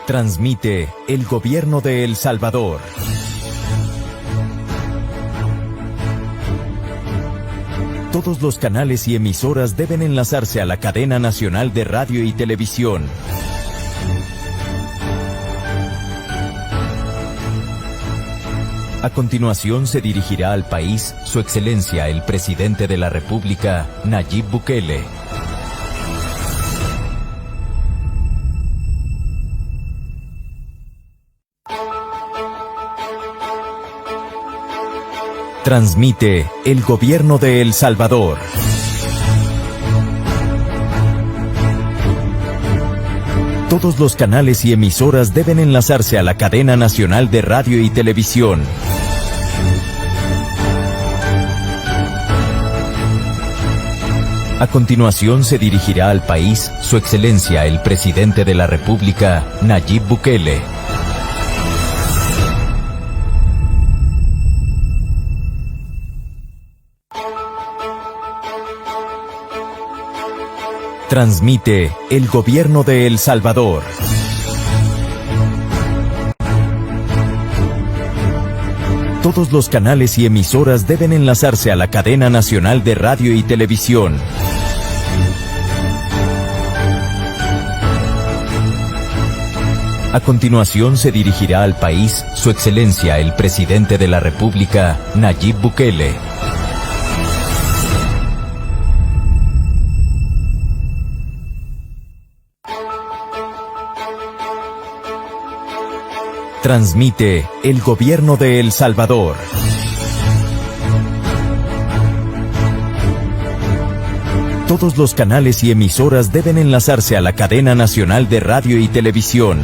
Transmite el Gobierno de El Salvador. Todos los canales y emisoras deben enlazarse a la cadena nacional de radio y televisión. A continuación se dirigirá al país Su Excelencia el Presidente de la República, Nayib Bukele. Transmite el Gobierno de El Salvador. Todos los canales y emisoras deben enlazarse a la cadena nacional de radio y televisión. A continuación se dirigirá al país Su Excelencia el Presidente de la República, Nayib Bukele. Transmite el Gobierno de El Salvador. Todos los canales y emisoras deben enlazarse a la cadena nacional de radio y televisión. A continuación se dirigirá al país Su Excelencia el Presidente de la República, Nayib Bukele. Transmite el Gobierno de El Salvador. Todos los canales y emisoras deben enlazarse a la cadena nacional de radio y televisión.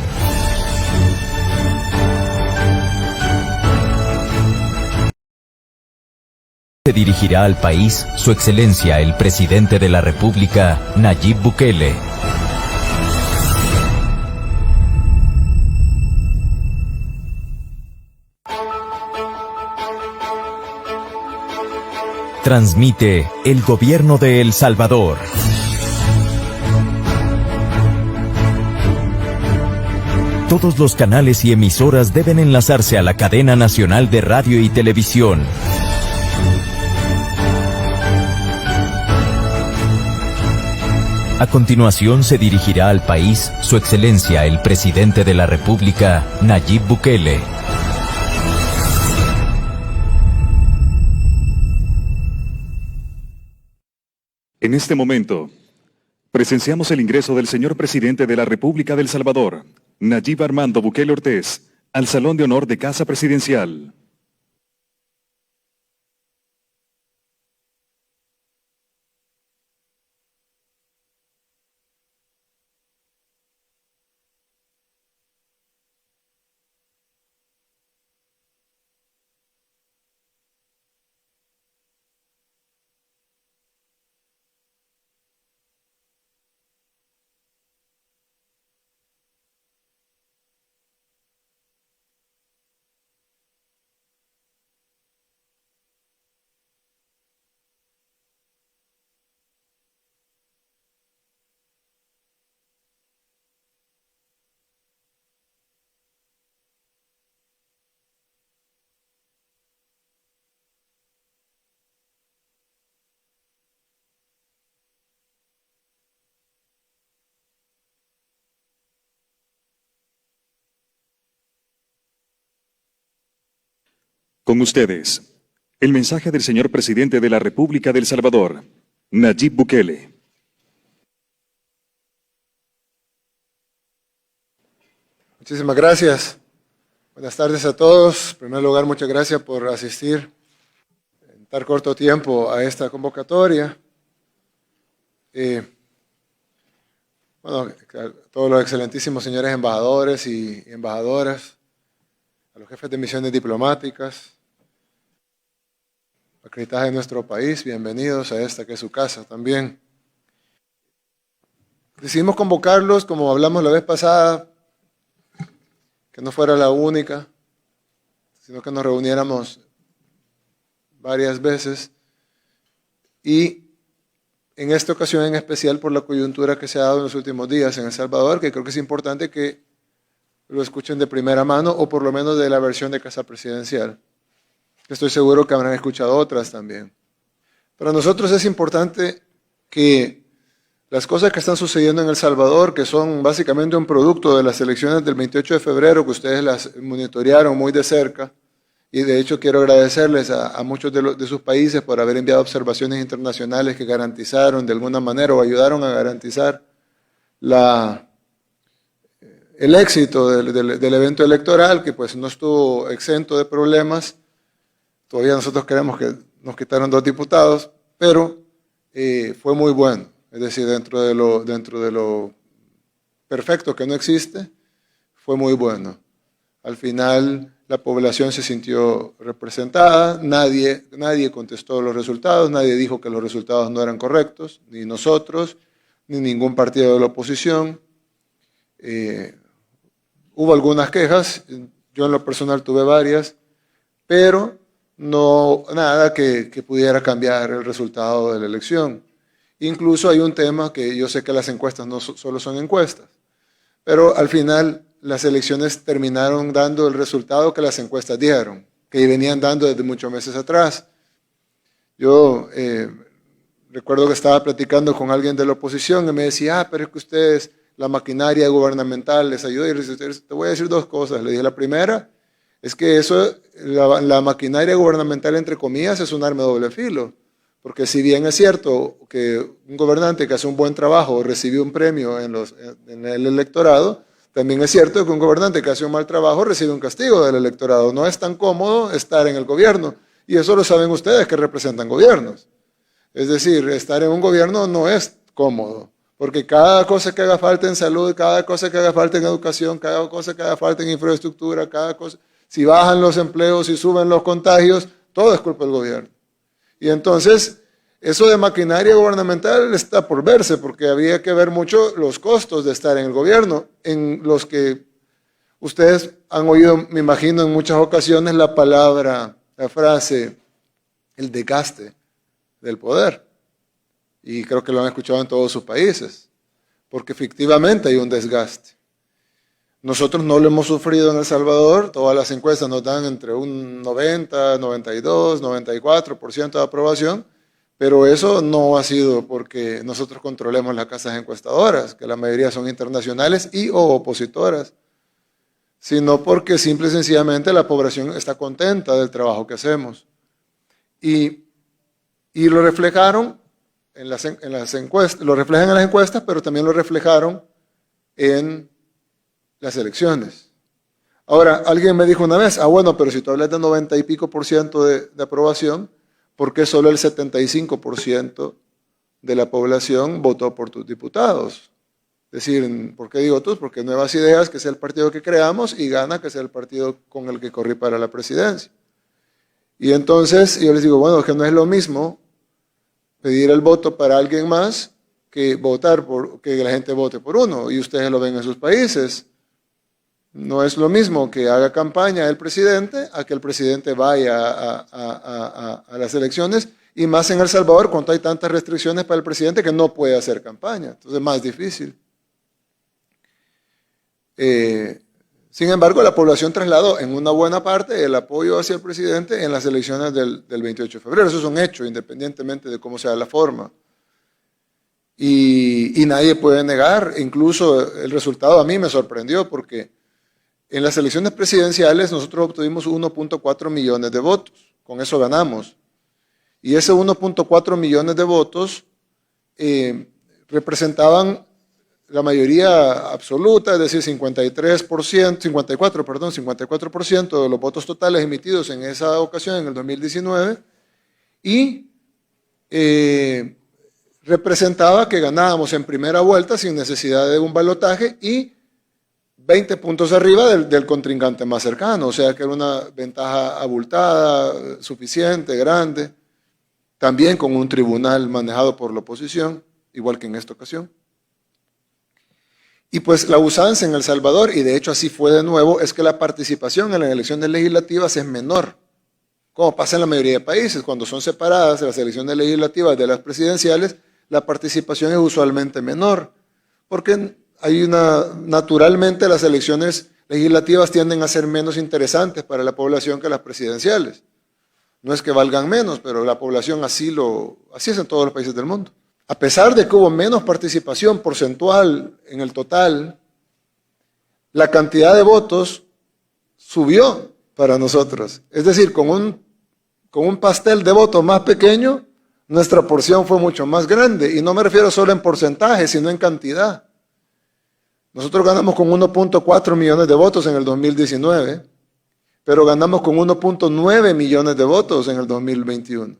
Se dirigirá al país Su Excelencia el Presidente de la República, Nayib Bukele. Transmite el Gobierno de El Salvador. Todos los canales y emisoras deben enlazarse a la cadena nacional de radio y televisión. A continuación se dirigirá al país Su Excelencia el Presidente de la República, Nayib Bukele. En este momento, presenciamos el ingreso del señor Presidente de la República de El Salvador, Nayib Armando Bukele Ortiz, al Salón de Honor de Casa Presidencial. Con ustedes, el mensaje del señor Presidente de la República de El Salvador, Nayib Bukele. Muchísimas gracias. Buenas tardes a todos. En primer lugar, muchas gracias por asistir en tan corto tiempo a esta convocatoria. A todos los excelentísimos señores embajadores y embajadoras, a los jefes de misiones diplomáticas, acreditadas de nuestro país, bienvenidos a esta que es su casa también. Decidimos convocarlos, como hablamos la vez pasada, que no fuera la única, sino que nos reuniéramos varias veces, y en esta ocasión en especial por la coyuntura que se ha dado en los últimos días en El Salvador, que creo que es importante que lo escuchen de primera mano o por lo menos de la versión de Casa Presidencial. Estoy seguro que habrán escuchado otras también. Para nosotros es importante que las cosas que están sucediendo en El Salvador, que son básicamente un producto de las elecciones del 28 de febrero, que ustedes las monitorearon muy de cerca, y de hecho quiero agradecerles a muchos de sus países por haber enviado observaciones internacionales que garantizaron de alguna manera o ayudaron a garantizar el éxito del evento electoral, que pues no estuvo exento de problemas. Todavía nosotros creemos que nos quitaron 2 diputados, pero fue muy bueno. Es decir, dentro de lo perfecto que no existe, fue muy bueno. Al final la población se sintió representada, nadie contestó los resultados, nadie dijo que los resultados no eran correctos, ni nosotros, ni ningún partido de la oposición. Hubo algunas quejas, yo en lo personal tuve varias, pero no nada que pudiera cambiar el resultado de la elección. Incluso hay un tema que yo sé que las encuestas no solo son encuestas, pero al final las elecciones terminaron dando el resultado que las encuestas dieron, que venían dando desde muchos meses atrás. Yo recuerdo que estaba platicando con alguien de la oposición y me decía, pero es que ustedes, la maquinaria gubernamental les ayuda. Y le dije, te voy a decir 2 cosas. Le dije, la primera es que la maquinaria gubernamental, entre comillas, es un arma de doble filo. Porque si bien es cierto que un gobernante que hace un buen trabajo recibe un premio en el electorado, también es cierto que un gobernante que hace un mal trabajo recibe un castigo del electorado. No es tan cómodo estar en el gobierno. Y eso lo saben ustedes que representan gobiernos. Es decir, estar en un gobierno no es cómodo. Porque cada cosa que haga falta en salud, cada cosa que haga falta en educación, cada cosa que haga falta en infraestructura, si bajan los empleos, si suben los contagios, todo es culpa del gobierno. Y entonces, eso de maquinaria gubernamental está por verse, porque habría que ver mucho los costos de estar en el gobierno, en los que ustedes han oído, me imagino, en muchas ocasiones la frase, el desgaste del poder. Y creo que lo han escuchado en todos sus países, porque efectivamente hay un desgaste. Nosotros no lo hemos sufrido en El Salvador, todas las encuestas nos dan entre un 90, 92, 94% de aprobación, pero eso no ha sido porque nosotros controlemos las casas encuestadoras, que la mayoría son internacionales y o opositoras, sino porque simple y sencillamente la población está contenta del trabajo que hacemos. Y lo reflejaron en las encuestas, lo reflejan en las encuestas, pero también lo reflejaron en las elecciones. Ahora, alguien me dijo una vez, bueno, pero si tú hablas de 90 y pico % de aprobación, ¿por qué solo el 75% de la población votó por tus diputados? Es decir, ¿por qué digo tú? Porque Nuevas Ideas, que sea el partido que creamos, y Gana, que sea el partido con el que corrí para la presidencia. Y entonces yo les digo, bueno, es que no es lo mismo pedir el voto para alguien más que que la gente vote por uno, y ustedes lo ven en sus países. No es lo mismo que haga campaña el presidente a que el presidente vaya a las elecciones, y más en El Salvador cuando hay tantas restricciones para el presidente que no puede hacer campaña, entonces es más difícil. Sin embargo, la población trasladó en una buena parte el apoyo hacia el presidente en las elecciones del 28 de febrero. Eso es un hecho, independientemente de cómo sea la forma. Y nadie puede negar, incluso el resultado a mí me sorprendió, porque en las elecciones presidenciales nosotros obtuvimos 1.4 millones de votos, con eso ganamos. Y ese 1.4 millones de votos representaban la mayoría absoluta, es decir, 54% de los votos totales emitidos en esa ocasión, en el 2019, y representaba que ganábamos en primera vuelta sin necesidad de un balotaje y 20 puntos arriba del contrincante más cercano, o sea que era una ventaja abultada, suficiente, grande, también con un tribunal manejado por la oposición, igual que en esta ocasión. Y pues la usanza en El Salvador, y de hecho así fue de nuevo, es que la participación en las elecciones legislativas es menor, como pasa en la mayoría de países. Cuando son separadas las elecciones legislativas de las presidenciales, la participación es usualmente menor, porque naturalmente las elecciones legislativas tienden a ser menos interesantes para la población que las presidenciales. No es que valgan menos, pero la población así es en todos los países del mundo. A pesar de que hubo menos participación porcentual en el total, la cantidad de votos subió para nosotros. Es decir, con un pastel de votos más pequeño, nuestra porción fue mucho más grande. Y no me refiero solo en porcentaje, sino en cantidad. Nosotros ganamos con 1.4 millones de votos en el 2019, pero ganamos con 1.9 millones de votos en el 2021.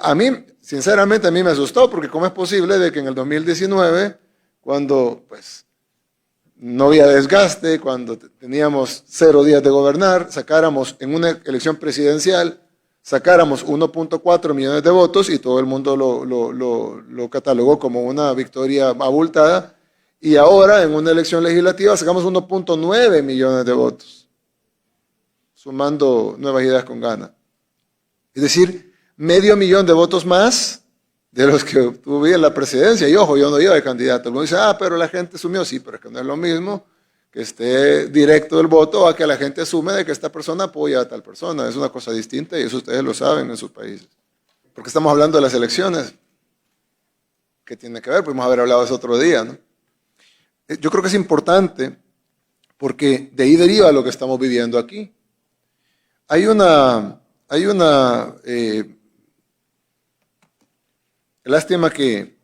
A mí, sinceramente, a mí me asustó, porque ¿cómo es posible de que en el 2019, cuando pues no había desgaste, cuando teníamos 0 días de gobernar, sacáramos en una elección presidencial, sacáramos 1.4 millones de votos y todo el mundo lo catalogó como una victoria abultada, y ahora en una elección legislativa sacamos 1.9 millones de votos, sumando Nuevas Ideas con Gana. Es decir, medio millón de votos más de los que obtuve en la presidencia. Y ojo, yo no iba de candidato. Uno dice, pero la gente asumió. Sí, pero es que no es lo mismo que esté directo el voto a que la gente asume de que esta persona apoya a tal persona. Es una cosa distinta y eso ustedes lo saben en sus países. Porque estamos hablando de las elecciones. ¿Qué tiene que ver? Podemos haber hablado eso otro día, ¿no? Yo creo que es importante porque de ahí deriva lo que estamos viviendo aquí. Hay una lástima que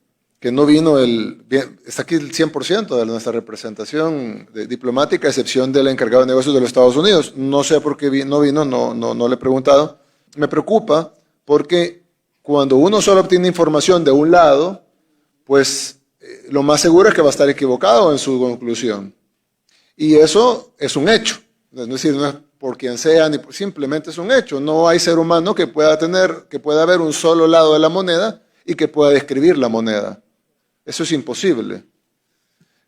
no vino está aquí el 100% de nuestra representación diplomática, a excepción del encargado de negocios de los Estados Unidos. No sé por qué no vino, no le he preguntado. Me preocupa porque cuando uno solo obtiene información de un lado, pues lo más seguro es que va a estar equivocado en su conclusión. Y eso es un hecho. Es decir, no es por quien sea, simplemente es un hecho. No hay ser humano que pueda ver un solo lado de la moneda y que pueda describir la moneda. Eso es imposible.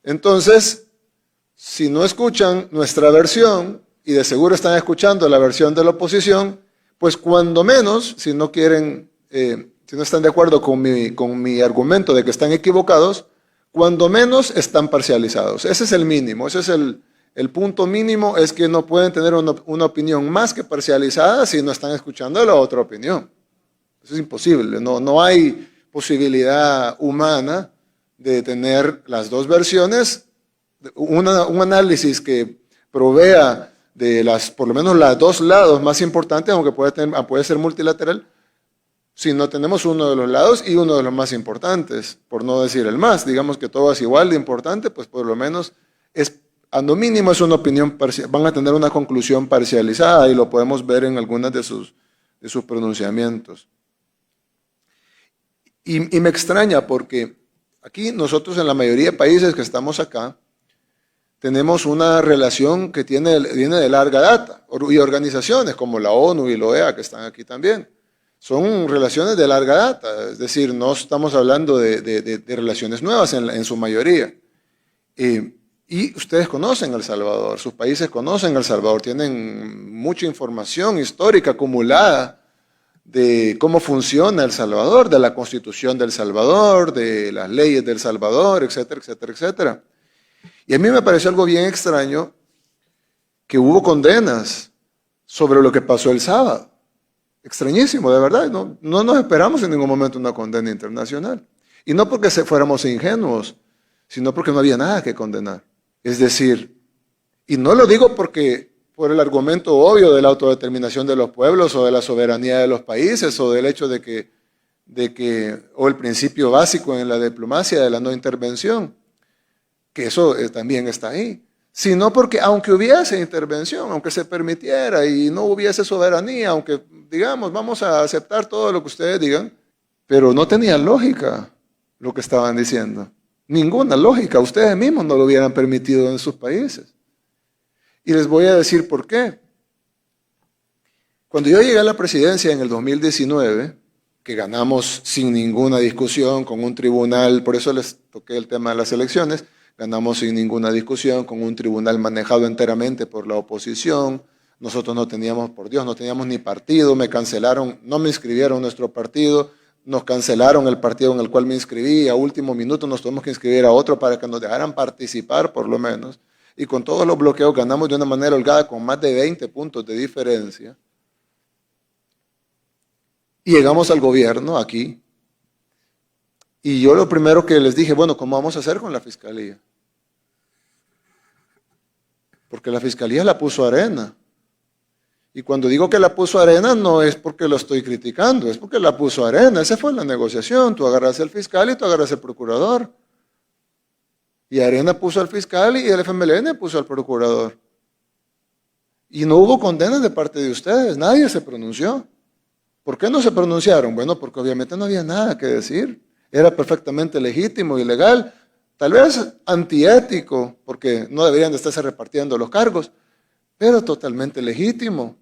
Entonces, si no escuchan nuestra versión, y de seguro están escuchando la versión de la oposición, pues cuando menos, si no están de acuerdo con mi argumento de que están equivocados, cuando menos están parcializados. Ese es el mínimo, ese es el punto mínimo, es que no pueden tener una opinión más que parcializada si no están escuchando la otra opinión. Eso es imposible, no hay posibilidad humana de tener las dos versiones, un análisis que provea de por lo menos los dos lados más importantes, aunque puede ser multilateral, si no tenemos uno de los lados y uno de los más importantes, por no decir el más. Digamos que todo es igual de importante, pues por lo menos a lo mínimo es una opinión parcial, van a tener una conclusión parcializada y lo podemos ver en algunas de sus pronunciamientos. Y me extraña porque aquí nosotros en la mayoría de países que estamos acá tenemos una relación que viene de larga data, y organizaciones como la ONU y la OEA que están aquí también. Son relaciones de larga data, es decir, no estamos hablando de relaciones nuevas en su mayoría. Y ustedes conocen El Salvador, sus países conocen El Salvador, tienen mucha información histórica acumulada de cómo funciona El Salvador, de la Constitución del Salvador, de las leyes del Salvador, etcétera, etcétera, etcétera. Y a mí me pareció algo bien extraño que hubo condenas sobre lo que pasó el sábado. Extrañísimo, de verdad. No nos esperamos en ningún momento una condena internacional. Y no porque fuéramos ingenuos, sino porque no había nada que condenar. Es decir, y no lo digo por el argumento obvio de la autodeterminación de los pueblos o de la soberanía de los países o del hecho o el principio básico en la diplomacia de la no intervención, que eso también está ahí, sino porque aunque hubiese intervención, aunque se permitiera y no hubiese soberanía, aunque digamos vamos a aceptar todo lo que ustedes digan, pero no tenía lógica lo que estaban diciendo. Ninguna lógica, ustedes mismos no lo hubieran permitido en sus países. Y les voy a decir por qué. Cuando yo llegué a la presidencia en el 2019, que ganamos sin ninguna discusión con un tribunal, por eso les toqué el tema de las elecciones, ganamos sin ninguna discusión con un tribunal manejado enteramente por la oposición. Nosotros no teníamos, por Dios, no teníamos ni partido, me cancelaron, no me inscribieron en nuestro partido, nos cancelaron el partido en el cual me inscribí, a último minuto nos tuvimos que inscribir a otro para que nos dejaran participar por lo menos. y con todos los bloqueos ganamos de una manera holgada con más de 20 puntos de diferencia. Y llegamos al gobierno aquí. Y yo lo primero que les dije, bueno, ¿cómo vamos a hacer con la fiscalía? Porque la fiscalía la puso Arena. Y cuando digo que la puso Arena no es porque lo estoy criticando, es porque la puso Arena. Esa fue la negociación. Tú agarras al fiscal y tú agarras al procurador. Y Arena puso al fiscal y el FMLN puso al procurador. Y no hubo condenas de parte de ustedes, nadie se pronunció. ¿Por qué no se pronunciaron? Bueno, porque obviamente no había nada que decir. Era perfectamente legítimo y legal, tal vez antiético, porque no deberían de estarse repartiendo los cargos, pero totalmente legítimo,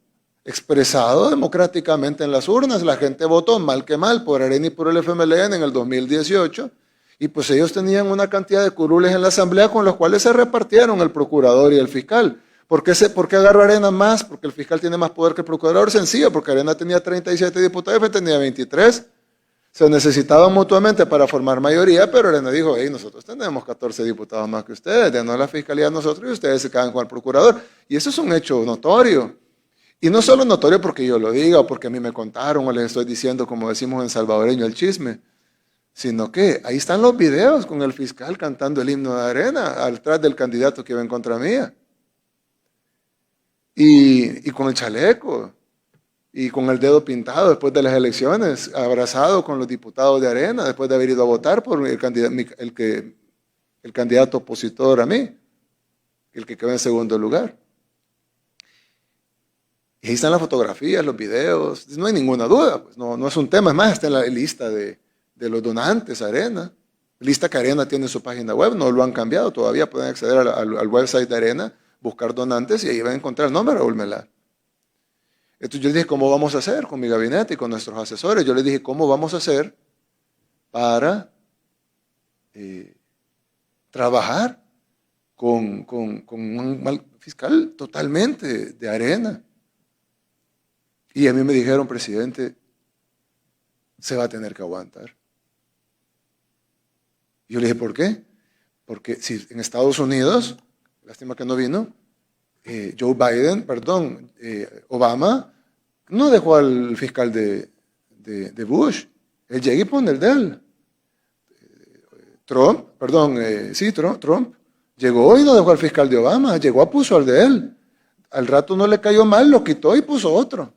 expresado democráticamente en las urnas. La gente votó mal que mal por Arena y por el FMLN en el 2018, y pues ellos tenían una cantidad de curules en la asamblea con los cuales se repartieron el procurador y el fiscal. ¿Por qué agarró Arena más? Porque el fiscal tiene más poder que el procurador. Sencillo, porque Arena tenía 37 diputados y tenía 23. Se necesitaban mutuamente para formar mayoría, pero Arena dijo, hey, nosotros tenemos 14 diputados más que ustedes, denos la fiscalía a nosotros y ustedes se quedan con el procurador. Y eso es un hecho notorio. Y no solo notorio porque yo lo diga o porque a mí me contaron o les estoy diciendo, como decimos en salvadoreño, el chisme, sino que ahí están los videos con el fiscal cantando el himno de Arena atrás del candidato que iba en contra mía. Y con el chaleco. Y con el dedo pintado después de las elecciones, abrazado con los diputados de Arena, después de haber ido a votar por el candidato opositor a mí, el que quedó en segundo lugar. Y ahí están las fotografías, los videos, no hay ninguna duda, pues no es un tema, es más, está en la lista de los donantes a Arena, lista que Arena tiene en su página web, no lo han cambiado, todavía pueden acceder al website de Arena, buscar donantes y ahí van a encontrar el nombre de Raúl Melar. Entonces yo les dije, ¿cómo vamos a hacer con mi gabinete y con nuestros asesores? Yo les dije, ¿cómo vamos a hacer para trabajar con un fiscal totalmente de Arena? Y a mí me dijeron, presidente, se va a tener que aguantar. Y yo le dije, ¿por qué? Porque si en Estados Unidos, lástima que no vino, Obama no dejó al fiscal de Bush. Él llega y pone el de él. Trump llegó y no dejó al fiscal de Obama, llegó, puso al de él. Al rato no le cayó mal, lo quitó y puso otro.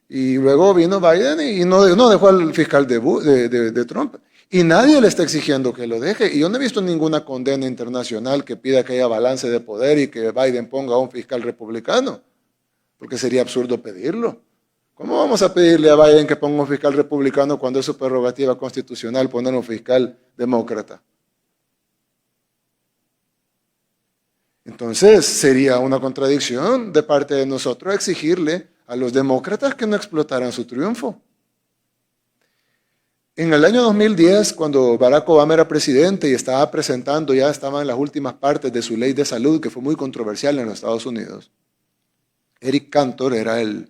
Y luego vino Biden y no dejó al fiscal de Trump. Y nadie le está exigiendo que lo deje. Y yo no he visto ninguna condena internacional que pida que haya balance de poder y que Biden ponga a un fiscal republicano. Porque sería absurdo pedirlo. ¿Cómo vamos a pedirle a Biden que ponga un fiscal republicano cuando es su prerrogativa constitucional poner un fiscal demócrata? Entonces sería una contradicción de parte de nosotros exigirle a los demócratas que no explotaran su triunfo. En el año 2010, cuando Barack Obama era presidente y estaba en las últimas partes de su ley de salud, que fue muy controversial en los Estados Unidos, Eric Cantor era el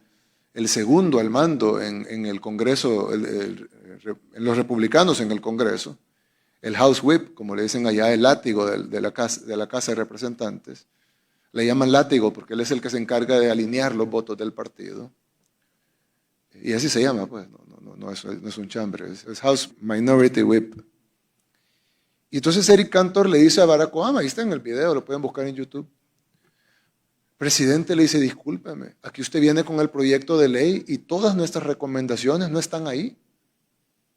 segundo al mando en el Congreso, en los republicanos en el Congreso, el House Whip, como le dicen allá, el látigo de la Casa de Representantes. Le llaman látigo porque él es el que se encarga de alinear los votos del partido. Y así se llama, pues, no es un chambre, es House Minority Whip. Y entonces Eric Cantor le dice a Barack Obama, ahí está en el video, lo pueden buscar en YouTube. Presidente, le dice, discúlpeme, aquí usted viene con el proyecto de ley y todas nuestras recomendaciones no están ahí.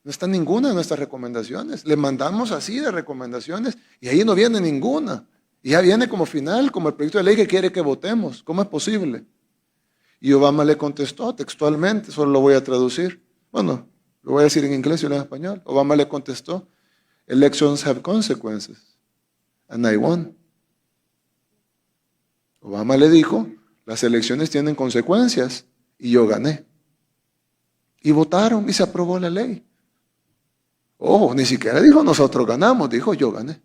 No está ninguna de nuestras recomendaciones. Le mandamos así de recomendaciones y ahí no viene ninguna. Y ya viene como final, como el proyecto de ley que quiere que votemos. ¿Cómo es posible? Y Obama le contestó textualmente, solo lo voy a traducir. Bueno, lo voy a decir en inglés y en español. Obama le contestó, elections have consequences, and I won. Obama le dijo, las elecciones tienen consecuencias y yo gané. Y votaron y se aprobó la ley. Ojo, ni siquiera dijo nosotros ganamos, dijo yo gané.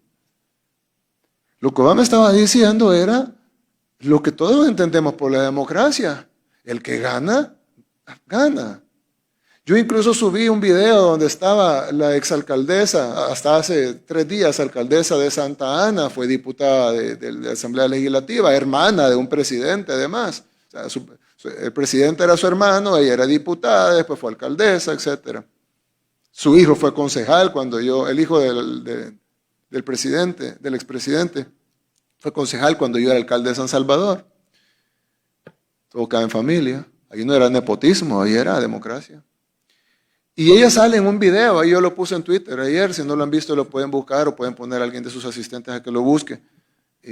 Lo que Obama estaba diciendo era lo que todos entendemos por la democracia. El que gana, gana. Yo incluso subí un video donde estaba la exalcaldesa, hasta hace 3 días, alcaldesa de Santa Ana, fue diputada de la Asamblea Legislativa, hermana de un presidente además. O sea, el presidente era su hermano, ella era diputada, después fue alcaldesa, etc. Su hijo fue concejal el hijo del presidente, del expresidente, fue concejal cuando yo era alcalde de San Salvador. Todo cae en familia. Ahí no era nepotismo, ahí era democracia. Y ella sale en un video, ahí yo lo puse en Twitter ayer, si no lo han visto lo pueden buscar o pueden poner a alguien de sus asistentes a que lo busque.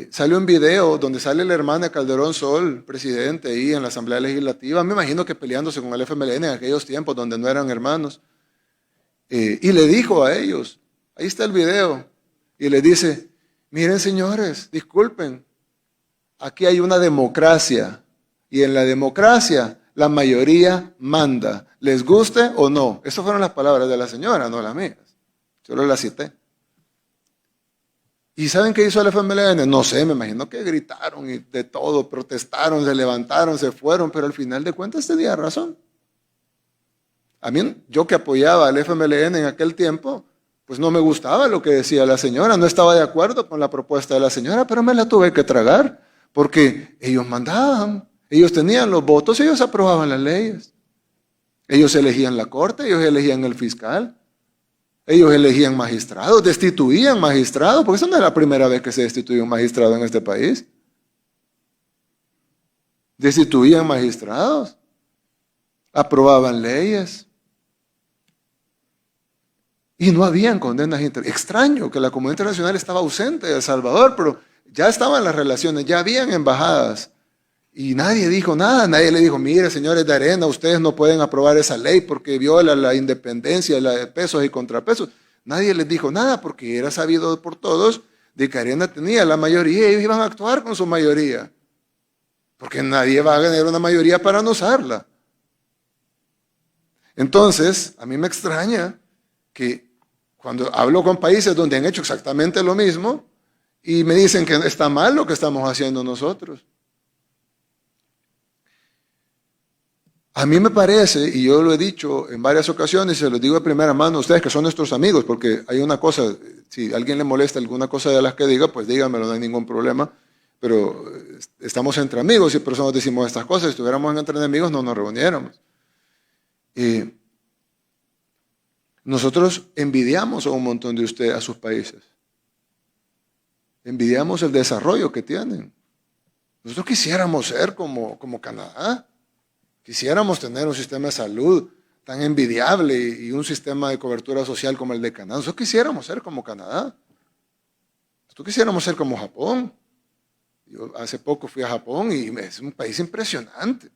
Sale un video donde sale la hermana Calderón Sol, presidente ahí en la Asamblea Legislativa, me imagino que peleándose con el FMLN en aquellos tiempos donde no eran hermanos. Y le dijo a ellos, ahí está el video, y le dice, miren señores, disculpen, aquí hay una democracia, y en la democracia la mayoría manda, les guste o no. Esas fueron las palabras de la señora, no las mías. Solo las cité. ¿Y saben qué hizo el FMLN? No sé, me imagino que gritaron y de todo, protestaron, se levantaron, se fueron, pero al final de cuentas tenía razón. A mí, yo que apoyaba al FMLN en aquel tiempo, pues no me gustaba lo que decía la señora, no estaba de acuerdo con la propuesta de la señora, pero me la tuve que tragar, porque ellos mandaban. Ellos tenían los votos, ellos aprobaban las leyes. Ellos elegían la corte, ellos elegían el fiscal. Ellos elegían magistrados, destituían magistrados, porque esa no es la primera vez que se destituye un magistrado en este país. Destituían magistrados, aprobaban leyes. Y no habían condenas internacionales. Extraño que la comunidad internacional estaba ausente de El Salvador, pero ya estaban las relaciones, ya habían embajadas. Y nadie dijo nada, nadie le dijo, mire señores de Arena, ustedes no pueden aprobar esa ley porque viola la independencia de pesos y contrapesos. Nadie les dijo nada porque era sabido por todos de que Arena tenía la mayoría y ellos iban a actuar con su mayoría. Porque nadie va a ganar una mayoría para no usarla. Entonces, a mí me extraña que cuando hablo con países donde han hecho exactamente lo mismo y me dicen que está mal lo que estamos haciendo nosotros. A mí me parece, y yo lo he dicho en varias ocasiones, y se los digo de primera mano a ustedes que son nuestros amigos, porque hay una cosa, si a alguien le molesta alguna cosa de las que diga, pues dígamelo, no hay ningún problema, pero estamos entre amigos y por eso nos decimos estas cosas. Si estuviéramos entre enemigos no nos reuniéramos. Nosotros envidiamos a un montón de ustedes, a sus países. Envidiamos el desarrollo que tienen. Nosotros quisiéramos ser como Canadá. Quisiéramos tener un sistema de salud tan envidiable y un sistema de cobertura social como el de Canadá. Nosotros quisiéramos ser como Canadá. Nosotros quisiéramos ser como Japón. Yo hace poco fui a Japón y es un país impresionante.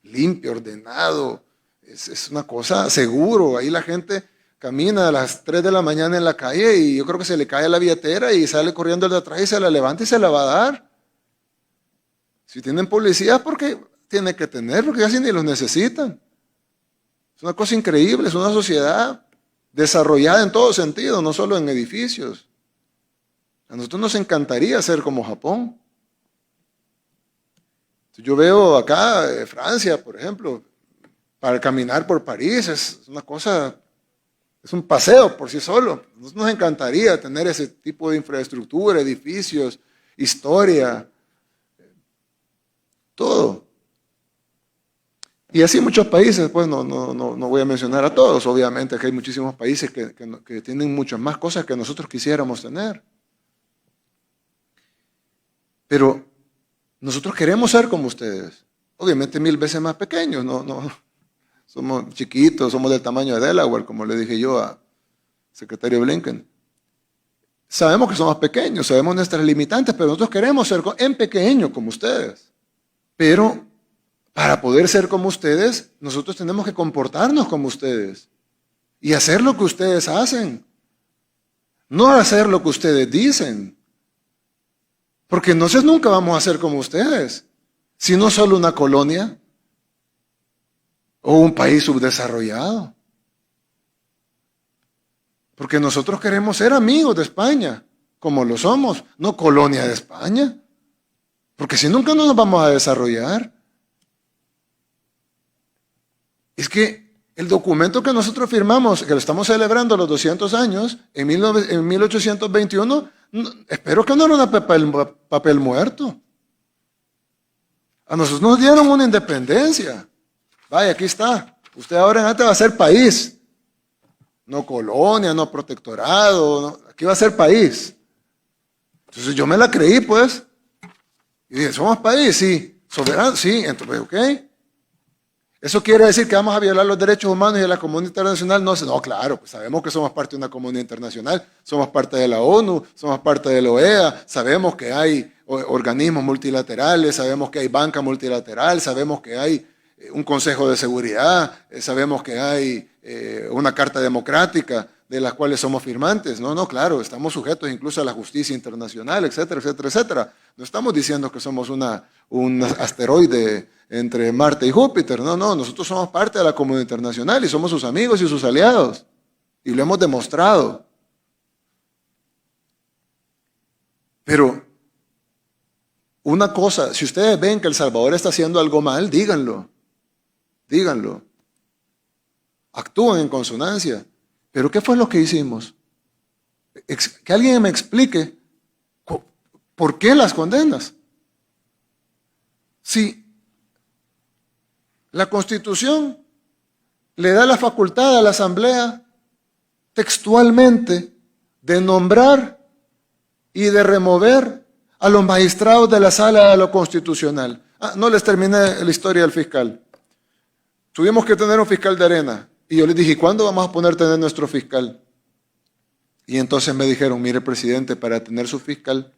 Limpio, ordenado. Es una cosa seguro. Ahí la gente camina a las 3 de la mañana en la calle y yo creo que se le cae la billetera y sale corriendo el de atrás y se la levanta y se la va a dar. Si tienen policías, porque tiene que tener, porque casi ni los necesitan. Es una cosa increíble, es una sociedad desarrollada en todo sentido, no solo en edificios. A nosotros nos encantaría ser como Japón. Yo veo acá, Francia, por ejemplo, para caminar por París, es una cosa, es un paseo por sí solo. Nos encantaría tener ese tipo de infraestructura, edificios, historia, todo. Y así muchos países, pues no voy a mencionar a todos, obviamente que hay muchísimos países que tienen muchas más cosas que nosotros quisiéramos tener. Pero nosotros queremos ser como ustedes, obviamente 1000 veces más pequeños, somos chiquitos, somos del tamaño de Delaware, como le dije yo al secretario Blinken. Sabemos que somos pequeños, sabemos nuestras limitantes, pero nosotros queremos ser en pequeño como ustedes. Pero para poder ser como ustedes, nosotros tenemos que comportarnos como ustedes y hacer lo que ustedes hacen, no hacer lo que ustedes dicen. Porque entonces nunca vamos a ser como ustedes, sino solo una colonia o un país subdesarrollado. Porque nosotros queremos ser amigos de España, como lo somos, no colonia de España. Porque si nunca nos vamos a desarrollar. Es que El documento que nosotros firmamos, que lo estamos celebrando los 200 años, en 1821, espero que no era un papel muerto. A nosotros nos dieron una independencia. Vaya, aquí está. Usted ahora en adelante va a ser país. No colonia, no protectorado. No. Aquí va a ser país. Entonces yo me la creí, pues. Y dije, ¿somos país? Sí. ¿Soberano? Sí. Entonces, ok. ¿Eso quiere decir que vamos a violar los derechos humanos y de la comunidad internacional? No, claro, pues sabemos que somos parte de una comunidad internacional, somos parte de la ONU, somos parte de la OEA, sabemos que hay organismos multilaterales, sabemos que hay banca multilateral, sabemos que hay un Consejo de Seguridad, sabemos que hay una Carta Democrática de las cuales somos firmantes. No, claro, estamos sujetos incluso a la justicia internacional, etcétera, etcétera, etcétera. No estamos diciendo que somos un asteroide entre Marte y Júpiter. No, nosotros somos parte de la comunidad internacional y somos sus amigos y sus aliados. Y lo hemos demostrado. Pero una cosa, si ustedes ven que El Salvador está haciendo algo mal, díganlo. Díganlo. Actúen en consonancia. ¿Pero qué fue lo que hicimos? Que alguien me explique por qué las condenas. Si la Constitución le da la facultad a la Asamblea textualmente de nombrar y de remover a los magistrados de la Sala de lo Constitucional. No les terminé la historia del fiscal. Tuvimos que tener un fiscal de arena. Y yo les dije, ¿cuándo vamos a poder tener nuestro fiscal? Y entonces me dijeron, mire, presidente, para tener su fiscal,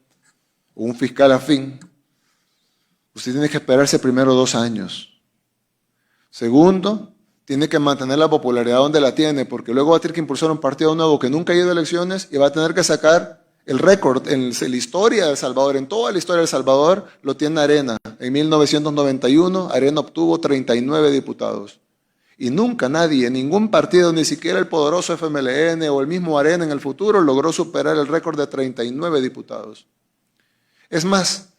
o un fiscal afín, usted tiene que esperarse primero 2 años. Segundo, tiene que mantener la popularidad donde la tiene, porque luego va a tener que impulsar un partido nuevo que nunca ha ido a elecciones y va a tener que sacar el récord en la historia de El Salvador, en toda la historia de El Salvador, lo tiene Arena. En 1991, Arena obtuvo 39 diputados. Y nunca nadie, ningún partido, ni siquiera el poderoso FMLN o el mismo Arena en el futuro, logró superar el récord de 39 diputados. Es más,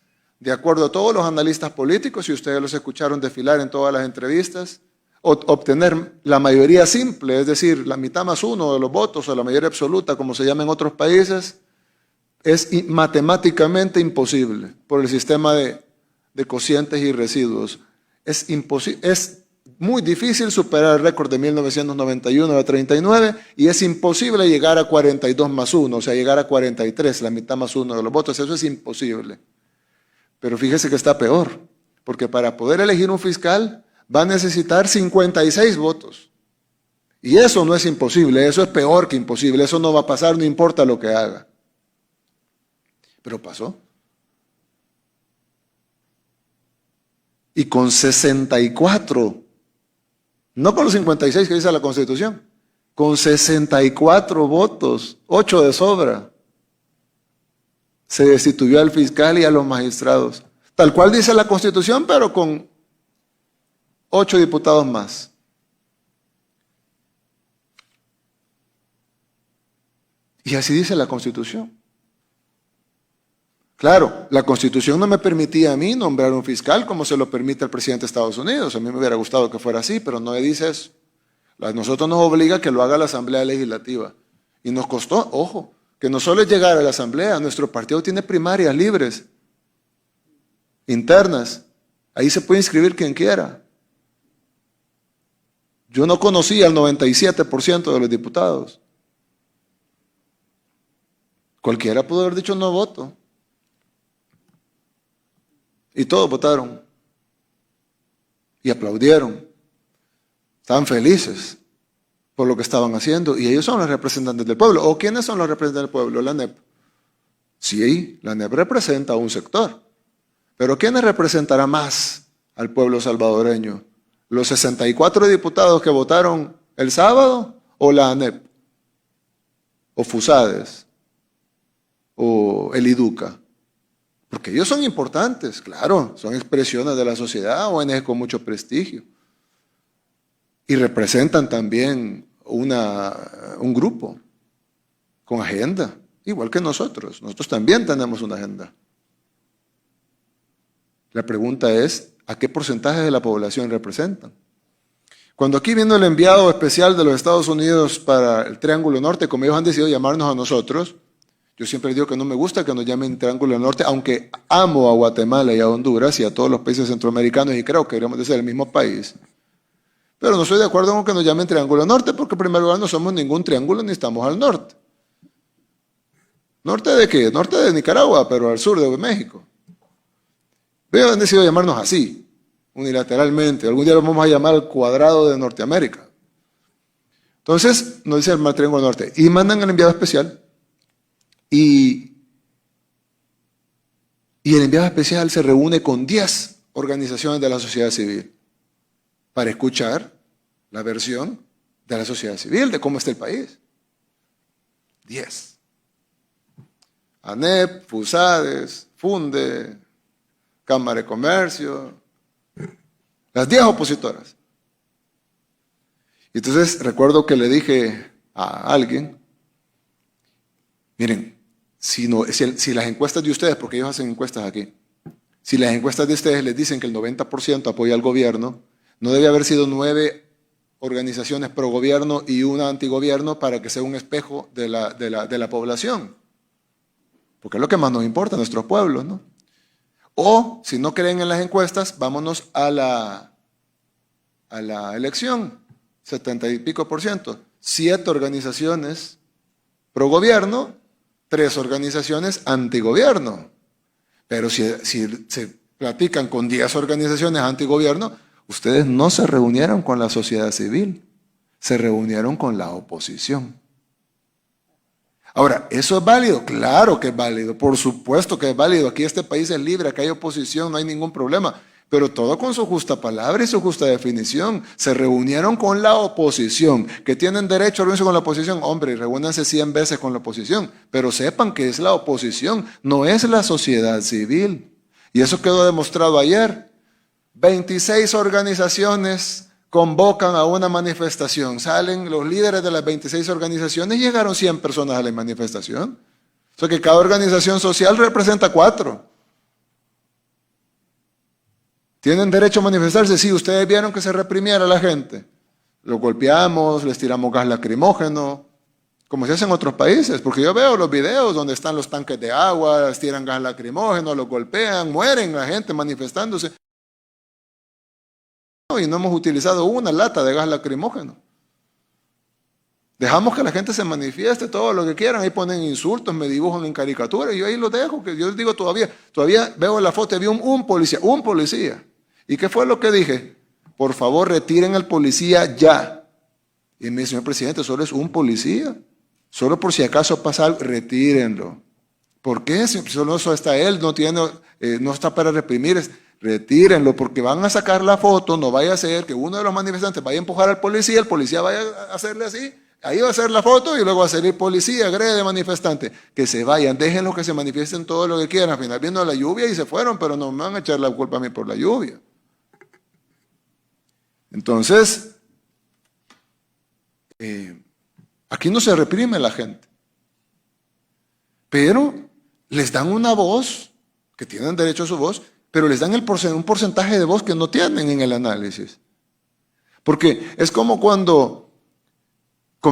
de acuerdo a todos los analistas políticos, y ustedes los escucharon desfilar en todas las entrevistas, obtener la mayoría simple, es decir, la mitad más uno de los votos o la mayoría absoluta, como se llama en otros países, es matemáticamente imposible por el sistema de cocientes y residuos. Es muy difícil superar el récord de 1991 de 39 y es imposible llegar a 42 más 1, o sea, llegar a 43, la mitad más 1 de los votos. Eso es imposible. Pero fíjese que está peor, porque para poder elegir un fiscal va a necesitar 56 votos. Y eso no es imposible, eso es peor que imposible, eso no va a pasar, no importa lo que haga. Pero pasó. Y con 64, no con los 56 que dice la Constitución, con 64 votos, 8 de sobra, se destituyó al fiscal y a los magistrados. Tal cual dice la Constitución, pero con 8 diputados más. Y así dice la Constitución. Claro, la Constitución no me permitía a mí nombrar un fiscal como se lo permite al presidente de Estados Unidos. A mí me hubiera gustado que fuera así, pero no me dice eso. A nosotros nos obliga a que lo haga la Asamblea Legislativa. Y nos costó, ojo, que no solo es llegar a la Asamblea, nuestro partido tiene primarias libres, internas. Ahí se puede inscribir quien quiera. Yo no conocía al 97% de los diputados. Cualquiera pudo haber dicho no voto. Y todos votaron. Y aplaudieron. Estaban felices por lo que estaban haciendo. Y ellos son los representantes del pueblo. ¿O quiénes son los representantes del pueblo? La ANEP. Sí, la ANEP representa a un sector. Pero ¿quiénes representará más al pueblo salvadoreño? ¿Los 64 diputados que votaron el sábado? ¿O la ANEP? ¿O FUSADES? ¿O el IDUCA? Porque ellos son importantes, claro, son expresiones de la sociedad, ONG con mucho prestigio. Y representan también un grupo con agenda, igual que nosotros. Nosotros también tenemos una agenda. La pregunta es, ¿a qué porcentaje de la población representan? Cuando aquí vino el enviado especial de los Estados Unidos para el Triángulo Norte, como ellos han decidido llamarnos a nosotros, yo siempre digo que no me gusta que nos llamen Triángulo Norte, aunque amo a Guatemala y a Honduras y a todos los países centroamericanos y creo que deberíamos de ser el mismo país. Pero no estoy de acuerdo con que nos llamen Triángulo Norte porque en primer lugar no somos ningún triángulo ni estamos al norte. ¿Norte de qué? Norte de Nicaragua, pero al sur de México. Ellos han decidido llamarnos así, unilateralmente. Algún día lo vamos a llamar el cuadrado de Norteamérica. Entonces, nos dice el Triángulo Norte. Y mandan al enviado especial. Y el enviado especial se reúne con 10 organizaciones de la sociedad civil para escuchar la versión de la sociedad civil, de cómo está el país. 10. ANEP, FUSADES, FUNDE, Cámara de Comercio, las 10 opositoras. Y entonces recuerdo que le dije a alguien, miren, si las encuestas de ustedes, porque ellos hacen encuestas aquí, si las encuestas de ustedes les dicen que el 90% apoya al gobierno, no debe haber sido 9 organizaciones pro gobierno y una antigobierno para que sea un espejo de la población. Porque es lo que más nos importa a nuestros pueblos, ¿no? O, si no creen en las encuestas, vámonos a la elección, 70 y pico %. 7 organizaciones pro gobierno, 3 organizaciones antigobierno. Pero si se platican con 10 organizaciones antigobierno, ustedes no se reunieron con la sociedad civil, se reunieron con la oposición. Ahora, ¿eso es válido? Claro que es válido, por supuesto que es válido. Aquí este país es libre, acá hay oposición, no hay ningún problema. Pero todo con su justa palabra y su justa definición. Se reunieron con la oposición, que tienen derecho a reunirse con la oposición. Hombre, reúnanse 100 veces con la oposición, pero sepan que es la oposición, no es la sociedad civil. Y eso quedó demostrado ayer. 26 organizaciones convocan a una manifestación. Salen los líderes de las 26 organizaciones y llegaron 100 personas a la manifestación. O sea que cada organización social representa 4. ¿Tienen derecho a manifestarse? Sí, ustedes vieron que se reprimiera a la gente. Los golpeamos, les tiramos gas lacrimógeno, como se hace en otros países. Porque yo veo los videos donde están los tanques de agua, les tiran gas lacrimógeno, los golpean, mueren la gente manifestándose. Y no hemos utilizado una lata de gas lacrimógeno. Dejamos que la gente se manifieste todo lo que quieran, ahí ponen insultos, me dibujan en caricaturas, y yo ahí los dejo, que yo les digo todavía veo la foto, vi un policía. ¿Y qué fue lo que dije? Por favor, retiren al policía ya. Y me dice, señor presidente, solo es un policía, solo por si acaso pasa algo, retírenlo. ¿Por qué? Si solo eso está él, no está para reprimir. Retírenlo, porque van a sacar la foto, no vaya a ser que uno de los manifestantes vaya a empujar al policía, el policía vaya a hacerle así, ahí va a hacer la foto y luego va a salir policía, agrede manifestante. Que se vayan, déjenlos que se manifiesten todo lo que quieran. Al final vino la lluvia y se fueron, pero no me van a echar la culpa a mí por la lluvia. Entonces, aquí no se reprime la gente, pero les dan una voz, que tienen derecho a su voz, pero les dan un porcentaje de voz que no tienen en el análisis. Porque es como cuando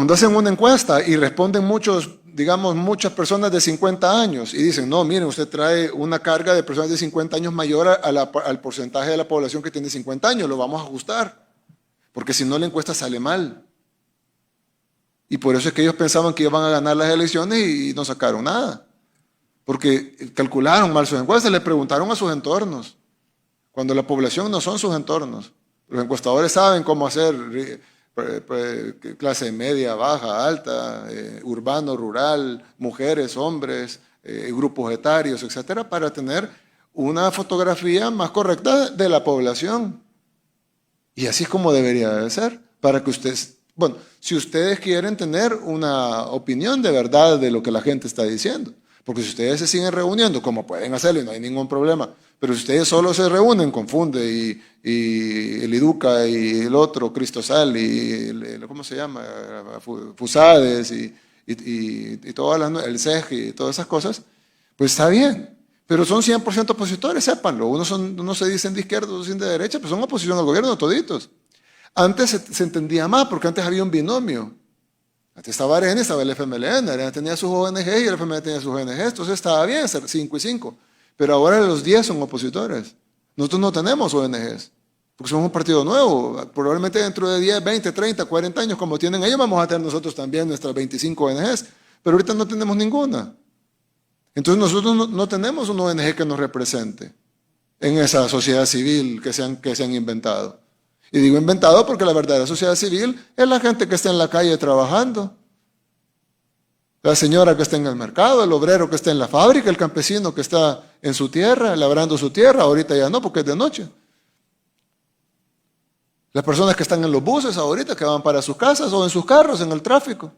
hacen una encuesta y responden muchas personas de 50 años y dicen, no, miren, usted trae una carga de personas de 50 años mayor al porcentaje de la población que tiene 50 años, lo vamos a ajustar, porque si no la encuesta sale mal. Y por eso es que ellos pensaban que iban a ganar las elecciones y no sacaron nada. Porque calcularon mal sus encuestas, le preguntaron a sus entornos, cuando la población no son sus entornos. Los encuestadores saben cómo hacer clase media, baja, alta, urbano, rural, mujeres, hombres, grupos etarios, etcétera, para tener una fotografía más correcta de la población. Y así es como debería de ser, para que ustedes, si ustedes quieren tener una opinión de verdad de lo que la gente está diciendo. Porque si ustedes se siguen reuniendo, como pueden hacerlo y no hay ningún problema, pero si ustedes solo se reúnen con Funde y el Educa y el otro, Cristosal y ¿cómo se llama? Fusades y todas el CEG y todas esas cosas, pues está bien. Pero son 100% opositores, sépanlo. Unos se dicen de izquierda, otros se dicen de derecha, pero son oposición al gobierno toditos. Antes se entendía más, porque antes había un binomio. Antes estaba Arena y estaba el FMLN. Arena tenía sus ONG y el FMLN tenía sus ONG. Entonces estaba bien ser 5 y 5. Pero ahora los 10 son opositores. Nosotros no tenemos ONGs, porque somos un partido nuevo. Probablemente dentro de 10, 20, 30, 40 años, como tienen ellos, vamos a tener nosotros también nuestras 25 ONGs. Pero ahorita no tenemos ninguna. Entonces nosotros no tenemos una ONG que nos represente en esa sociedad civil que se han inventado. Y digo inventado porque la verdadera sociedad civil es la gente que está en la calle trabajando. La señora que está en el mercado, el obrero que está en la fábrica, el campesino que está en su tierra, labrando su tierra. Ahorita ya no, porque es de noche. Las personas que están en los buses ahorita, que van para sus casas o en sus carros, en el tráfico.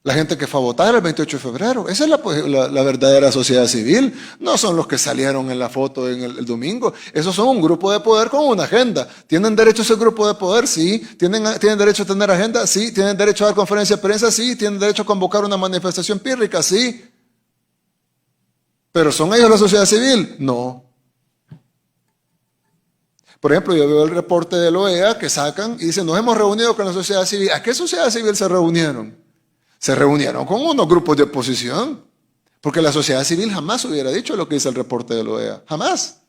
La gente que fue a votar el 28 de febrero. Esa es la verdadera sociedad civil. No son los que salieron en la foto el domingo. Esos son un grupo de poder con una agenda. ¿Tienen derecho a ese grupo de poder? Sí. ¿Tienen derecho a tener agenda? Sí. ¿Tienen derecho a dar conferencia de prensa? Sí. ¿Tienen derecho a convocar una manifestación pírrica? Sí. ¿Pero son ellos la sociedad civil? No. Por ejemplo, yo veo el reporte de la OEA que sacan y dicen, nos hemos reunido con la sociedad civil. ¿A qué sociedad civil se reunieron? Se reunieron con unos grupos de oposición, porque la sociedad civil jamás hubiera dicho lo que dice el reporte de la OEA. Jamás.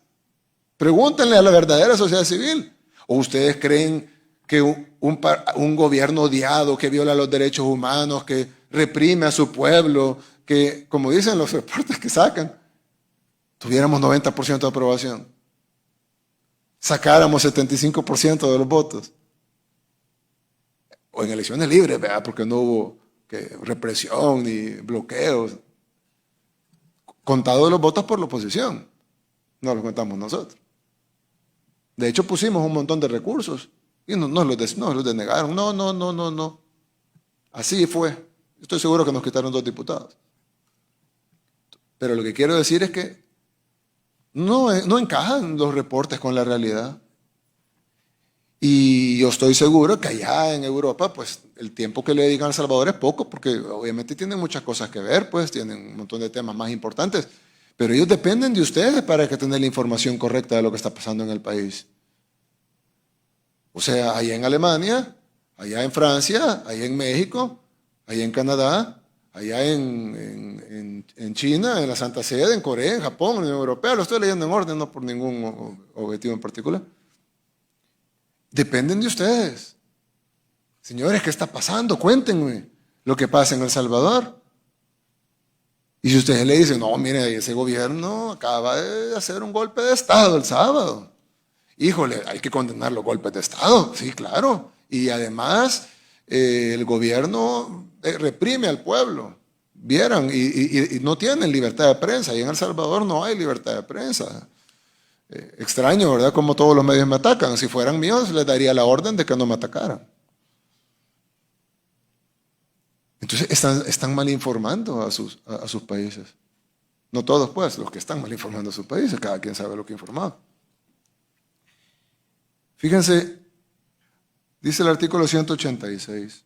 Pregúntenle a la verdadera sociedad civil. ¿O ustedes creen que un gobierno odiado que viola los derechos humanos, que reprime a su pueblo, que, como dicen los reportes que sacan, tuviéramos 90% de aprobación? Sacáramos 75% de los votos. O en elecciones libres, ¿verdad? Porque no hubo represión ni bloqueos. Contados los votos por la oposición. No los contamos nosotros. De hecho, pusimos un montón de recursos y nos los denegaron. No. Así fue. Estoy seguro que nos quitaron 2 diputados. Pero lo que quiero decir es que no encajan los reportes con la realidad. Y yo estoy seguro que allá en Europa, pues el tiempo que le dedican a El Salvador es poco, porque obviamente tienen muchas cosas que ver, pues tienen un montón de temas más importantes, pero ellos dependen de ustedes para que tengan la información correcta de lo que está pasando en el país. O sea, allá en Alemania, allá en Francia, allá en México, allá en Canadá, allá en China, en la Santa Sede, en Corea, en Japón, en la Unión Europea, lo estoy leyendo en orden, no por ningún objetivo en particular. Dependen de ustedes. Señores, ¿qué está pasando? Cuéntenme lo que pasa en El Salvador. Y si ustedes le dicen, no, mire, ese gobierno acaba de hacer un golpe de Estado el sábado. Híjole, hay que condenar los golpes de Estado. Sí, claro. Y además, el gobierno reprime al pueblo. Vieran, y no tienen libertad de prensa. Y en El Salvador no hay libertad de prensa. Extraño, ¿verdad? Como todos los medios me atacan. Si fueran míos, les daría la orden de que no me atacaran. Entonces están mal informando a sus países. No todos, pues, los que están mal informando a sus países. Cada quien sabe lo que ha informado. Fíjense, dice el artículo 186.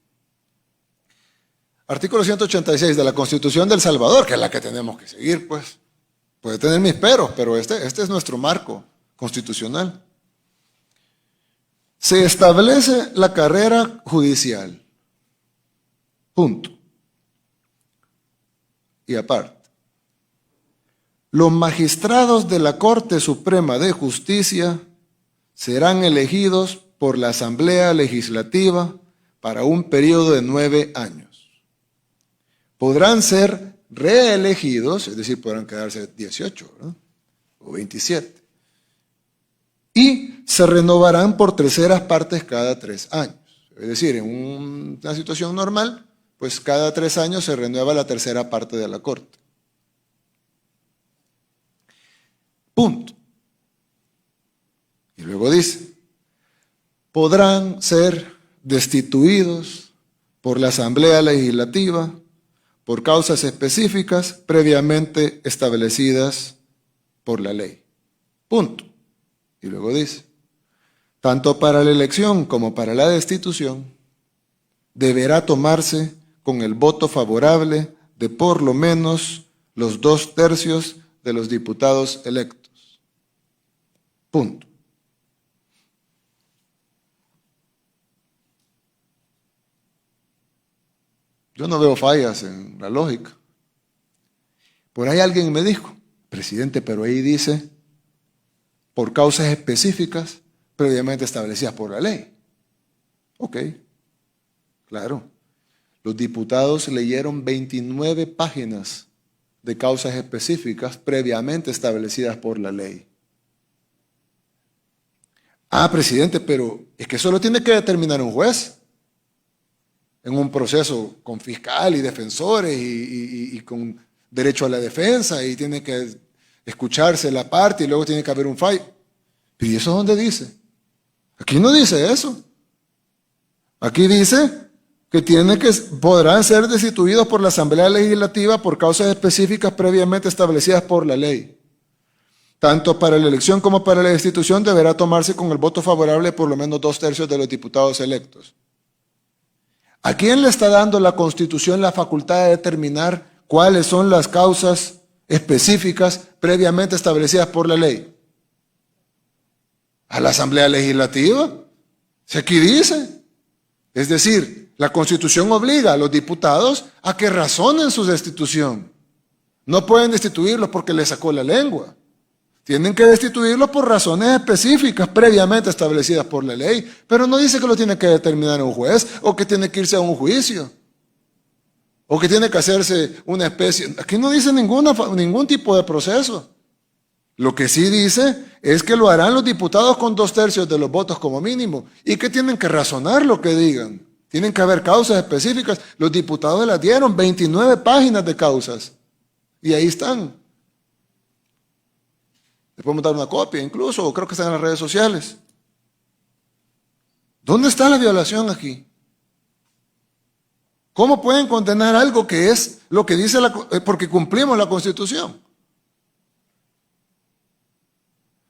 Artículo 186 de la Constitución de El Salvador, que es la que tenemos que seguir, pues. Puede tener mis peros, pero este es nuestro marco constitucional. Se establece la carrera judicial. Punto. Y aparte, los magistrados de la Corte Suprema de Justicia serán elegidos por la Asamblea Legislativa para un periodo de 9 años. Podrán ser reelegidos, es decir, podrán quedarse 18, ¿verdad? O 27. Y se renovarán por terceras partes cada 3 años. Es decir, en una situación normal, pues cada 3 años se renueva la tercera parte de la Corte. Punto. Y luego dice, podrán ser destituidos por la Asamblea Legislativa por causas específicas previamente establecidas por la ley. Punto. Y luego dice, tanto para la elección como para la destitución, deberá tomarse con el voto favorable de por lo menos los 2/3 de los diputados electos. Punto. Yo no veo fallas en la lógica. Por ahí alguien me dijo, presidente, pero ahí dice, por causas específicas previamente establecidas por la ley. Ok, claro. Los diputados leyeron 29 páginas de causas específicas previamente establecidas por la ley. Ah, presidente, pero es que eso lo tiene que determinar un juez en un proceso con fiscal y defensores y con derecho a la defensa, y tiene que escucharse la parte y luego tiene que haber un fallo. ¿Y eso es donde dice? Aquí no dice eso. Aquí dice que podrán ser destituidos por la Asamblea Legislativa por causas específicas previamente establecidas por la ley. Tanto para la elección como para la destitución deberá tomarse con el voto favorable por lo menos 2/3 de los diputados electos. ¿A quién le está dando la Constitución la facultad de determinar cuáles son las causas específicas previamente establecidas por la ley? A la Asamblea Legislativa. Si aquí dice. Es decir, la Constitución obliga a los diputados a que razonen su destitución. No pueden destituirlos porque les sacó la lengua. Tienen que destituirlos por razones específicas previamente establecidas por la ley. Pero no dice que lo tiene que determinar un juez o que tiene que irse a un juicio o que tiene que hacerse una especie. Aquí no dice ningún tipo de proceso. Lo que sí dice es que lo harán los diputados con 2/3 de los votos como mínimo y que tienen que razonar lo que digan. Tienen que haber causas específicas. Los diputados las dieron 29 páginas de causas y ahí están. Les podemos dar una copia incluso, o creo que están en las redes sociales. ¿Dónde está la violación aquí? ¿Cómo pueden condenar algo que es lo que dice porque cumplimos la Constitución?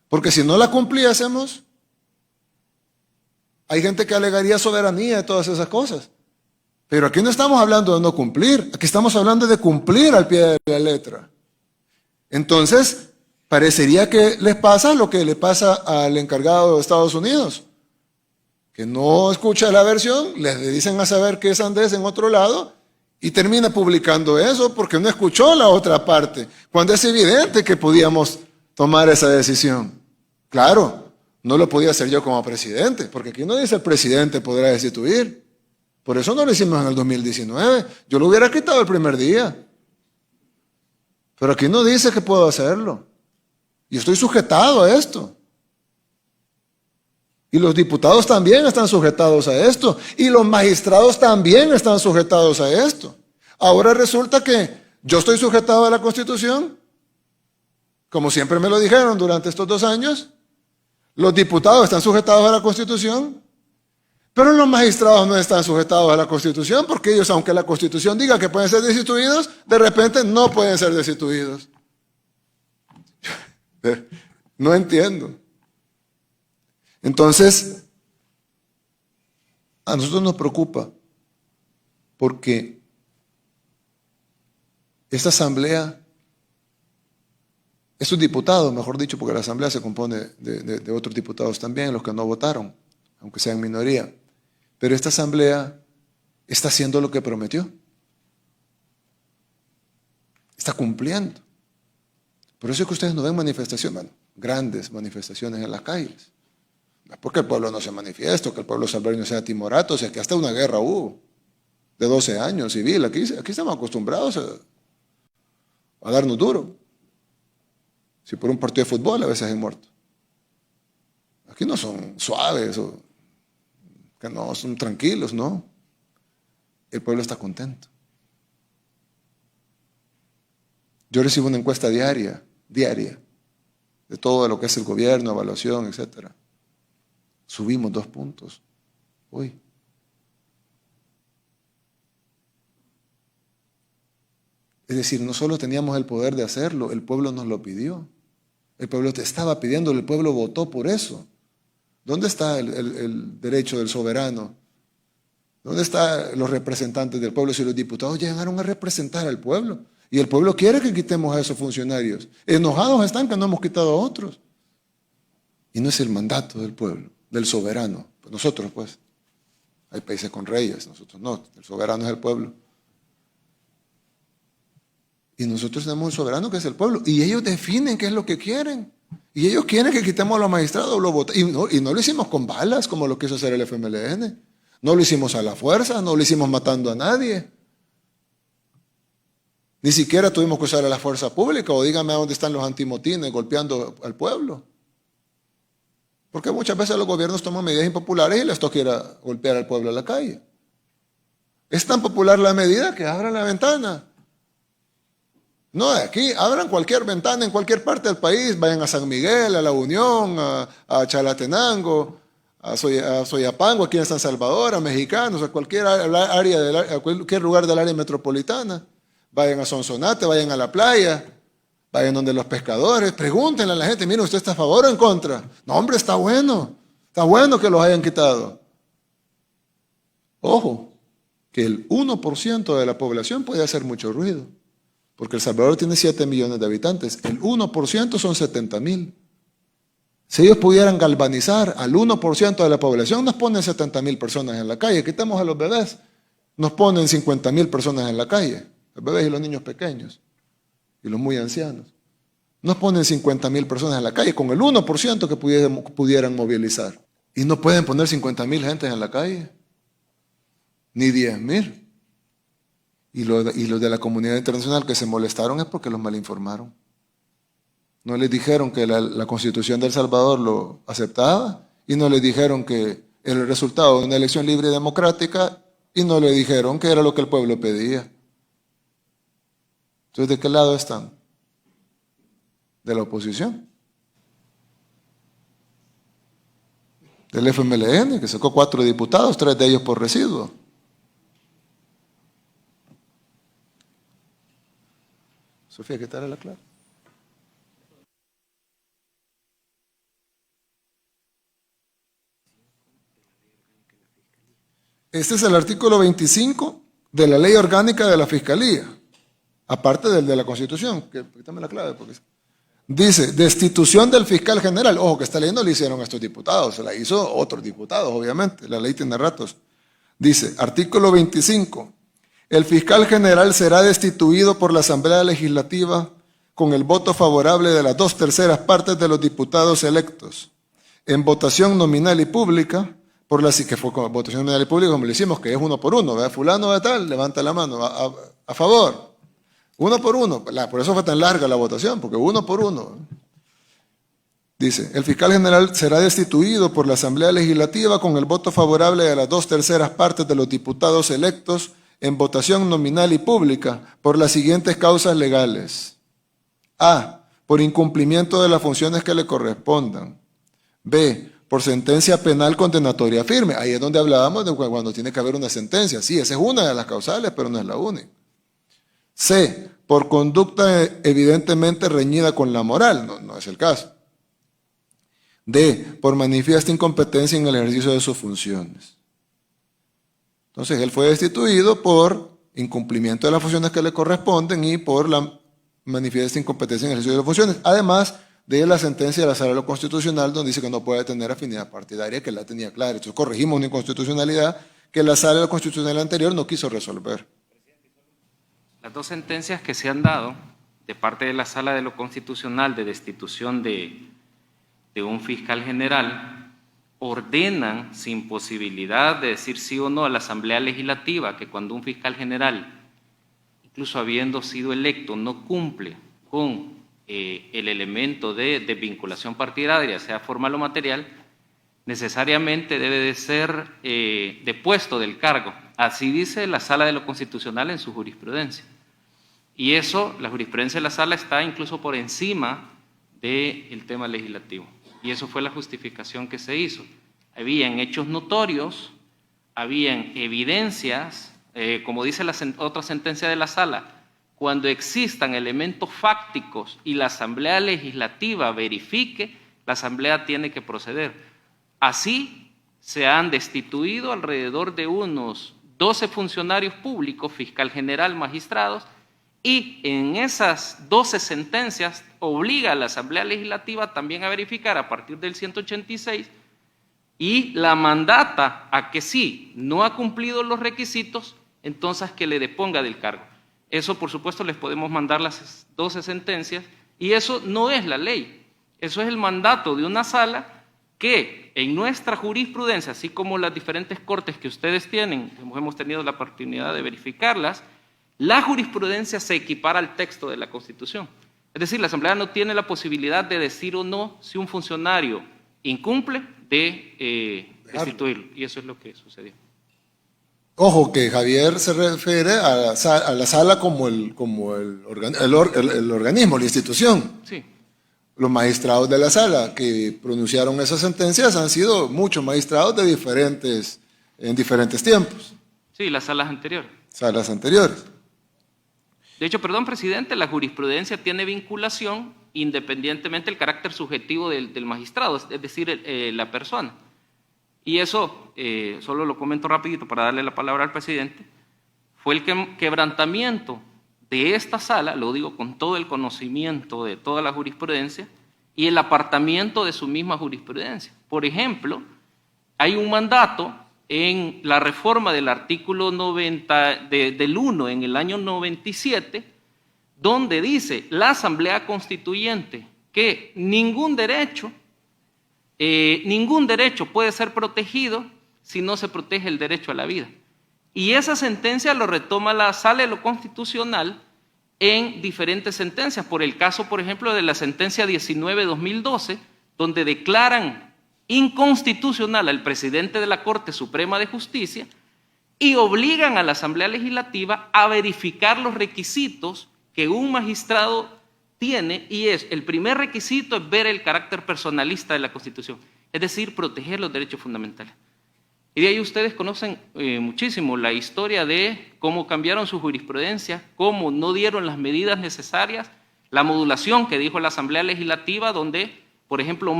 Porque si no la cumpliésemos, hay gente que alegaría soberanía y todas esas cosas. Pero aquí no estamos hablando de no cumplir, aquí estamos hablando de cumplir al pie de la letra. Entonces, parecería que les pasa lo que le pasa al encargado de Estados Unidos, que no escucha la versión, les dicen a saber que es Andrés en otro lado y termina publicando eso porque no escuchó la otra parte, cuando es evidente que podíamos tomar esa decisión. Claro, no lo podía hacer yo como presidente, porque aquí no dice el presidente podrá destituir. Por eso no lo hicimos en el 2019. Yo lo hubiera quitado el primer día. Pero aquí no dice que puedo hacerlo. Y estoy sujetado a esto. Y los diputados también están sujetados a esto. Y los magistrados también están sujetados a esto. Ahora resulta que yo estoy sujetado a la Constitución, como siempre me lo dijeron durante estos 2 años. Los diputados están sujetados a la Constitución, pero los magistrados no están sujetados a la Constitución, porque ellos, aunque la Constitución diga que pueden ser destituidos, de repente no pueden ser destituidos. No entiendo. Entonces, a nosotros nos preocupa porque esta asamblea, estos diputados, mejor dicho, porque la asamblea se compone de otros diputados también, los que no votaron, aunque sean minoría, pero esta asamblea está haciendo lo que prometió. Está cumpliendo. Por eso es que ustedes no ven manifestaciones, bueno, grandes manifestaciones en las calles. No es porque el pueblo no se manifiesta, que el pueblo salvadoreño sea timorato, o sea que hasta una guerra hubo de 12 años civil. Aquí estamos acostumbrados a darnos duro. Si por un partido de fútbol a veces hay muertos. Aquí no son suaves, que no son tranquilos, no. El pueblo está contento. Yo recibo una encuesta diaria, de todo lo que es el gobierno, evaluación, etc. Subimos 2 puntos hoy. Es decir, no solo teníamos el poder de hacerlo, el pueblo nos lo pidió. El pueblo te estaba pidiendo, el pueblo votó por eso. ¿Dónde está el derecho del soberano? ¿Dónde están los representantes del pueblo si los diputados llegaron a representar al pueblo? Y el pueblo quiere que quitemos a esos funcionarios. Enojados están que no hemos quitado a otros. Y no es el mandato del pueblo, del soberano. Pues nosotros, pues, hay países con reyes, nosotros no. El soberano es el pueblo. Y nosotros tenemos un soberano que es el pueblo. Y ellos definen qué es lo que quieren. Y ellos quieren que quitemos a los magistrados. Y no lo hicimos con balas como lo quiso hacer el FMLN. No lo hicimos a la fuerza, no lo hicimos matando a nadie. Ni siquiera tuvimos que usar a la fuerza pública, o dígame a dónde están los antimotines golpeando al pueblo. Porque muchas veces los gobiernos toman medidas impopulares y les toca ir a golpear al pueblo a la calle. Es tan popular la medida que abran la ventana. No, aquí abran cualquier ventana en cualquier parte del país, vayan a San Miguel, a La Unión, a Chalatenango, a Soyapango, aquí en San Salvador, a Mexicanos, a cualquier área, a cualquier lugar del área metropolitana. Vayan a Sonsonate, vayan a la playa, vayan donde los pescadores, pregúntenle a la gente, mire, ¿usted está a favor o en contra? No, hombre, está bueno que los hayan quitado. Ojo, que el 1% de la población puede hacer mucho ruido, porque El Salvador tiene 7 millones de habitantes, el 1% son 70,000. Si ellos pudieran galvanizar al 1% de la población, nos ponen 70,000 personas en la calle. Quitamos a los bebés, nos ponen 50,000 personas en la calle. Los bebés y los niños pequeños y los muy ancianos. Nos ponen 50,000 personas en la calle con el 1% que pudieran movilizar. Y no pueden poner 50,000 gentes en la calle, ni 10,000. Y los de la comunidad internacional que se molestaron es porque los malinformaron. No les dijeron que la Constitución de El Salvador lo aceptaba, y no les dijeron que era el resultado de una elección libre y democrática, y no le dijeron que era lo que el pueblo pedía. Entonces, ¿de qué lado están? De la oposición. Del FMLN, que sacó 4 diputados, 3 de ellos por residuo. Sofía, ¿qué tal la clave? Este es el artículo 25 de la Ley Orgánica de la Fiscalía. Aparte del de la Constitución, que quítame la clave, porque dice, destitución del fiscal general. Ojo, que esta ley no la hicieron estos diputados, se la hizo otros diputados, obviamente, la ley tiene ratos. Dice, artículo 25, el fiscal general será destituido por la Asamblea Legislativa con el voto favorable de las 2/3 partes de los diputados electos, en votación nominal y pública, que fue con votación nominal y pública, como le hicimos, que es 1 por 1, ¿verdad? Fulano de tal, levanta la mano, a favor. 1 por 1, por eso fue tan larga la votación, porque 1 por 1. Dice, el fiscal general será destituido por la Asamblea Legislativa con el voto favorable de las 2/3 partes de los diputados electos en votación nominal y pública por las siguientes causas legales. A, por incumplimiento de las funciones que le correspondan. B, por sentencia penal condenatoria firme. Ahí es donde hablábamos de cuando tiene que haber una sentencia. Sí, esa es una de las causales, pero no es la única. C, por conducta evidentemente reñida con la moral, no es el caso. D, por manifiesta incompetencia en el ejercicio de sus funciones. Entonces, él fue destituido por incumplimiento de las funciones que le corresponden y por la manifiesta incompetencia en el ejercicio de las funciones. Además de la sentencia de la Sala de lo Constitucional, donde dice que no puede tener afinidad partidaria, que la tenía clara. Entonces, corregimos una inconstitucionalidad que la Sala de lo Constitucional anterior no quiso resolver. Las 2 sentencias que se han dado de parte de la Sala de lo Constitucional de destitución de un fiscal general ordenan, sin posibilidad de decir sí o no a la Asamblea Legislativa, que cuando un fiscal general, incluso habiendo sido electo, no cumple con el elemento de vinculación partidaria, sea formal o material, necesariamente debe de ser depuesto del cargo. Así dice la Sala de lo Constitucional en su jurisprudencia. Y eso, la jurisprudencia de la Sala está incluso por encima del tema legislativo. Y eso fue la justificación que se hizo. Habían hechos notorios, habían evidencias, como dice la otra sentencia de la Sala, cuando existan elementos fácticos y la Asamblea Legislativa verifique, la Asamblea tiene que proceder. Así se han destituido alrededor de unos 12 funcionarios públicos, fiscal general, magistrados, y en esas 12 sentencias obliga a la Asamblea Legislativa también a verificar a partir del 186 y la mandata a que si no ha cumplido los requisitos, entonces que le deponga del cargo. Eso, por supuesto, les podemos mandar las 12 sentencias y eso no es la ley. Eso es el mandato de una sala que en nuestra jurisprudencia, así como las diferentes cortes que ustedes tienen, hemos tenido la oportunidad de verificarlas, la jurisprudencia se equipara al texto de la Constitución. Es decir, la Asamblea no tiene la posibilidad de decir o no si un funcionario incumple de destituirlo. Y eso es lo que sucedió. Ojo, que Javier se refiere a la sala como el organismo, la institución. Sí. Los magistrados de la sala que pronunciaron esas sentencias han sido muchos magistrados en diferentes tiempos. Sí, las salas anteriores. Salas anteriores. De hecho, perdón, presidente, la jurisprudencia tiene vinculación independientemente del carácter subjetivo del magistrado, es decir, la persona. Y eso, solo lo comento rapidito para darle la palabra al presidente, fue el quebrantamiento de esta sala, lo digo con todo el conocimiento de toda la jurisprudencia, y el apartamiento de su misma jurisprudencia. Por ejemplo, hay un mandato en la reforma del artículo 90 del 1 en el año 97, donde dice la Asamblea Constituyente que ningún derecho puede ser protegido si no se protege el derecho a la vida. Y esa sentencia lo retoma la Sala de lo Constitucional en diferentes sentencias. Por el caso, por ejemplo, de la sentencia 19-2012, donde declaran inconstitucional al presidente de la Corte Suprema de Justicia y obligan a la Asamblea Legislativa a verificar los requisitos que un magistrado tiene, y el primer requisito es ver el carácter personalista de la Constitución, es decir, proteger los derechos fundamentales. Y de ahí ustedes conocen muchísimo la historia de cómo cambiaron su jurisprudencia, cómo no dieron las medidas necesarias, la modulación que dijo la Asamblea Legislativa, donde, por ejemplo,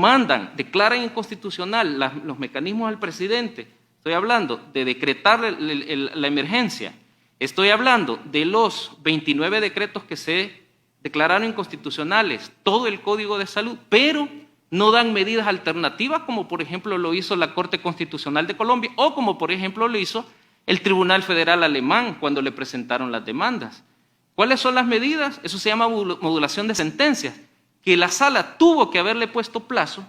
declaran inconstitucional los mecanismos al presidente. Estoy hablando de decretar la emergencia. Estoy hablando de los 29 decretos que se declararon inconstitucionales, todo el Código de Salud, pero no dan medidas alternativas, como por ejemplo lo hizo la Corte Constitucional de Colombia, o como por ejemplo lo hizo el Tribunal Federal Alemán cuando le presentaron las demandas. ¿Cuáles son las medidas? Eso se llama modulación de sentencias, que la Sala tuvo que haberle puesto plazo,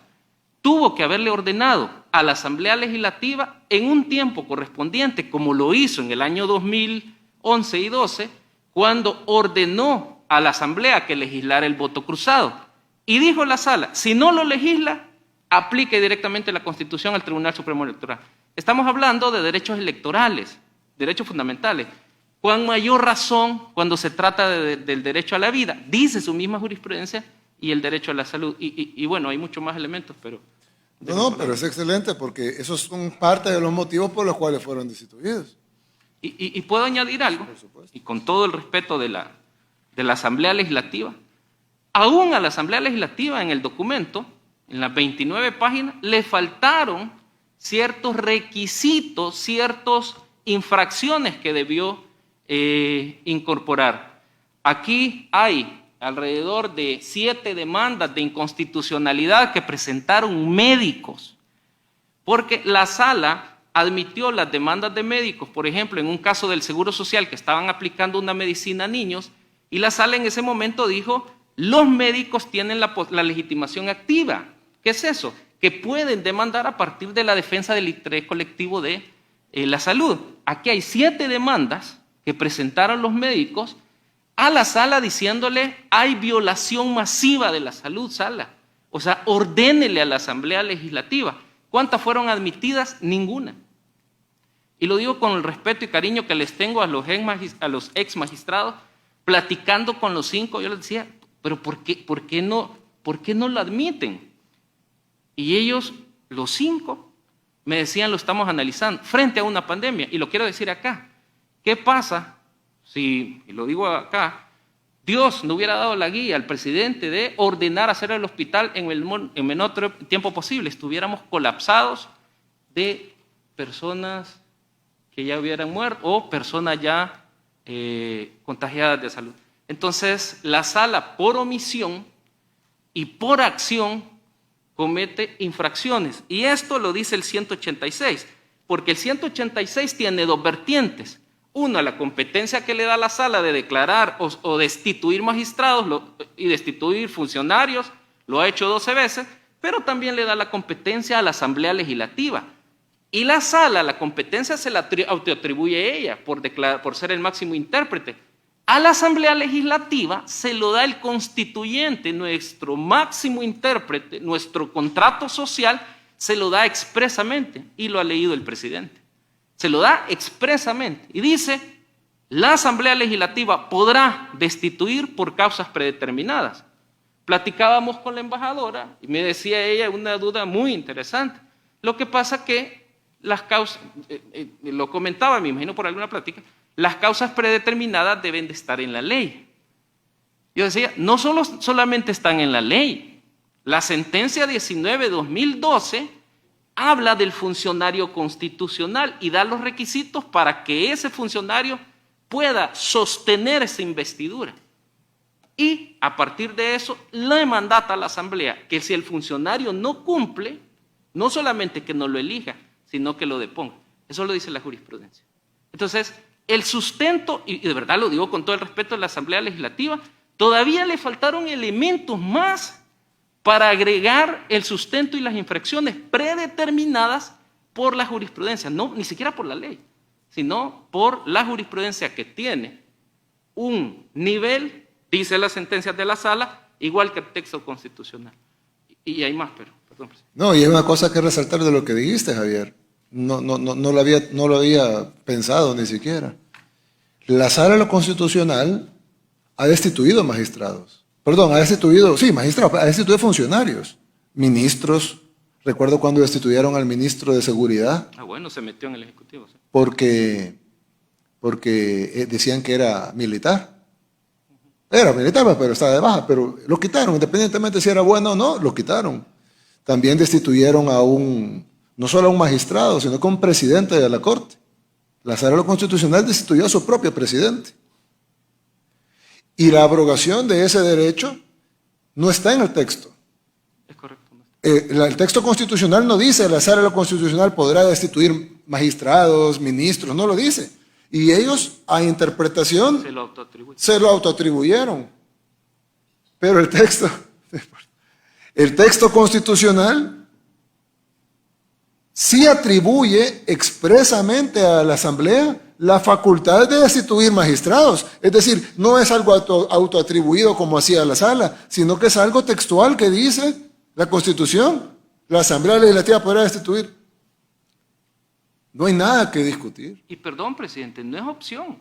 tuvo que haberle ordenado a la Asamblea Legislativa en un tiempo correspondiente, como lo hizo en el año 2011 y 12, cuando ordenó a la Asamblea que legislara el voto cruzado. Y dijo la Sala, si no lo legisla, aplique directamente la Constitución al Tribunal Supremo Electoral. Estamos hablando de derechos electorales, derechos fundamentales. Con mayor razón cuando se trata del derecho a la vida, dice su misma jurisprudencia, y el derecho a la salud. Y bueno, hay muchos más elementos, pero... No, pero es excelente porque esos son parte de los motivos por los cuales fueron destituidos. Y puedo añadir algo, y con todo el respeto de la Asamblea Legislativa, aún a la Asamblea Legislativa en el documento, en las 29 páginas, le faltaron ciertos requisitos, ciertas infracciones que debió incorporar. Aquí hay alrededor de 7 demandas de inconstitucionalidad que presentaron médicos, porque la Sala admitió las demandas de médicos, por ejemplo, en un caso del Seguro Social que estaban aplicando una medicina a niños, y la Sala en ese momento dijo, los médicos tienen la legitimación activa. ¿Qué es eso? Que pueden demandar a partir de la defensa del interés colectivo de la salud. Aquí hay 7 demandas que presentaron los médicos a la Sala diciéndole, hay violación masiva de la salud, Sala. O sea, ordénele a la Asamblea Legislativa. ¿Cuántas fueron admitidas? Ninguna. Y lo digo con el respeto y cariño que les tengo a los ex magistrados, platicando con los 5, yo les decía, pero ¿por qué no lo admiten? Y ellos, los 5, me decían, lo estamos analizando, frente a una pandemia. Y lo quiero decir acá. ¿Qué pasa si, y lo digo acá, Dios no hubiera dado la guía al presidente de ordenar hacer el hospital en el menor tiempo posible? Estuviéramos colapsados de personas que ya hubieran muerto o personas ya contagiadas de salud. Entonces, la Sala, por omisión y por acción, comete infracciones. Y esto lo dice el 186, porque el 186 tiene 2 vertientes. Una, la competencia que le da la sala de declarar o destituir magistrados y destituir funcionarios, lo ha hecho 12 veces, pero también le da la competencia a la Asamblea Legislativa. Y la sala, la competencia se la autoatribuye a ella por ser el máximo intérprete. A la Asamblea Legislativa se lo da el constituyente, nuestro máximo intérprete, nuestro contrato social, se lo da expresamente, y lo ha leído el presidente. Se lo da expresamente y dice, la Asamblea Legislativa podrá destituir por causas predeterminadas. Platicábamos con la embajadora y me decía ella una duda muy interesante. Lo que pasa que las causas, lo comentaba, me imagino por alguna plática, las causas predeterminadas deben de estar en la ley. Yo decía, no solamente están en la ley. La sentencia 19/2012 habla del funcionario constitucional y da los requisitos para que ese funcionario pueda sostener esa investidura. Y a partir de eso le mandata a la Asamblea que si el funcionario no cumple, no solamente que no lo elija, sino que lo deponga. Eso lo dice la jurisprudencia. Entonces, el sustento, y de verdad lo digo con todo el respeto de la Asamblea Legislativa, todavía le faltaron elementos más para agregar el sustento y las infracciones predeterminadas por la jurisprudencia, no, ni siquiera por la ley, sino por la jurisprudencia que tiene un nivel, dice las sentencias de la sala, igual que el texto constitucional. Y hay más, pero, perdón, presidente. No, y hay una cosa que resaltar de lo que dijiste, Javier. No lo había pensado ni siquiera. La sala de lo constitucional ha destituido magistrados. Perdón, ha destituido funcionarios, ministros. Recuerdo cuando destituyeron al ministro de Seguridad. Ah, bueno, se metió en el Ejecutivo. ¿Sí? Porque decían que era militar. Era militar, pero estaba de baja, pero lo quitaron, independientemente si era bueno o no, lo quitaron. También destituyeron no solo a un magistrado, sino que a un presidente de la Corte. La Sala de lo Constitucional destituyó a su propio presidente. Y la abrogación de ese derecho no está en el texto. Es correcto. El texto constitucional no dice la Sala de lo Constitucional podrá destituir magistrados, ministros, no lo dice. Y ellos, a interpretación, se lo autoatribuyeron. Pero el texto constitucional sí atribuye expresamente a la Asamblea la facultad de destituir magistrados. Es decir, no es algo autoatribuido como hacía la sala, sino que es algo textual que dice la Constitución. La Asamblea Legislativa podrá destituir. No hay nada que discutir. Y perdón, presidente, no es opción.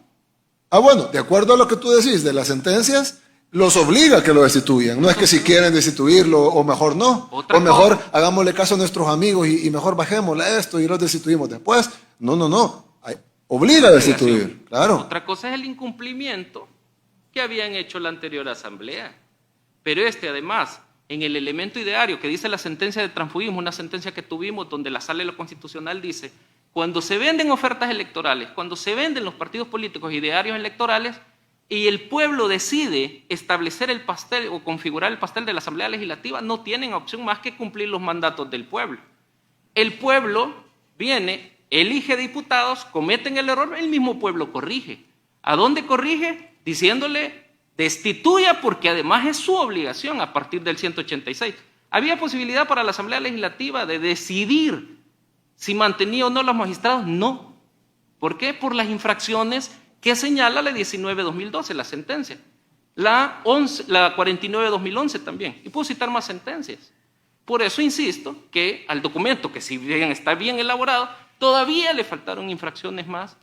Ah, bueno, de acuerdo a lo que tú decís de las sentencias, los obliga a que lo destituyan. No es que si quieren destituirlo o mejor no. O mejor hagámosle caso a nuestros amigos y mejor bajémosle esto y los destituimos después. No. Obliga a destituir, claro. Otra cosa es el incumplimiento que habían hecho la anterior asamblea. Pero además, en el elemento ideario que dice la sentencia de transfugismo, una sentencia que tuvimos donde la Sala de lo Constitucional dice, cuando se venden ofertas electorales, cuando se venden los partidos políticos idearios electorales y el pueblo decide establecer el pastel o configurar el pastel de la Asamblea Legislativa, no tienen opción más que cumplir los mandatos del pueblo. El pueblo viene, elige diputados, cometen el error, el mismo pueblo corrige. ¿A dónde corrige? Diciéndole, destituya porque además es su obligación a partir del 186. ¿Había posibilidad para la Asamblea Legislativa de decidir si mantenía o no los magistrados? No. ¿Por qué? Por las infracciones que señala la 19/2012, la sentencia. La 49/2011 también. Y puedo citar más sentencias. Por eso insisto que al documento, que si bien está bien elaborado, todavía le faltaron infracciones más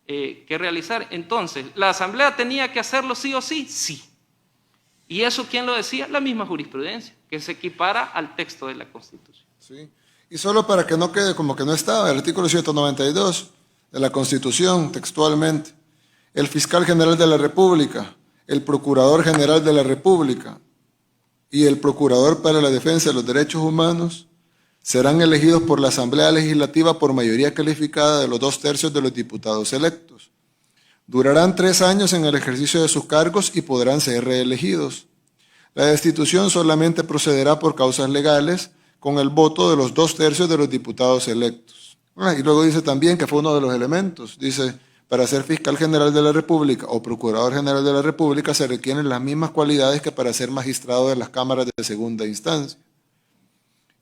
que realizar. Entonces, ¿la Asamblea tenía que hacerlo sí o sí? Sí. ¿Y eso quién lo decía? La misma jurisprudencia, que se equipara al texto de la Constitución. Sí. Y solo para que no quede como que no estaba, el artículo 192 de la Constitución, textualmente, el fiscal general de la República, el procurador general de la República y el procurador para la defensa de los derechos humanos serán elegidos por la Asamblea Legislativa por mayoría calificada de los 2/3 de los diputados electos. Durarán 3 años en el ejercicio de sus cargos y podrán ser reelegidos. La destitución solamente procederá por causas legales con el voto de los 2/3 de los diputados electos. Y luego dice también que fue uno de los elementos, dice, para ser fiscal general de la República o procurador general de la República se requieren las mismas cualidades que para ser magistrado de las cámaras de segunda instancia.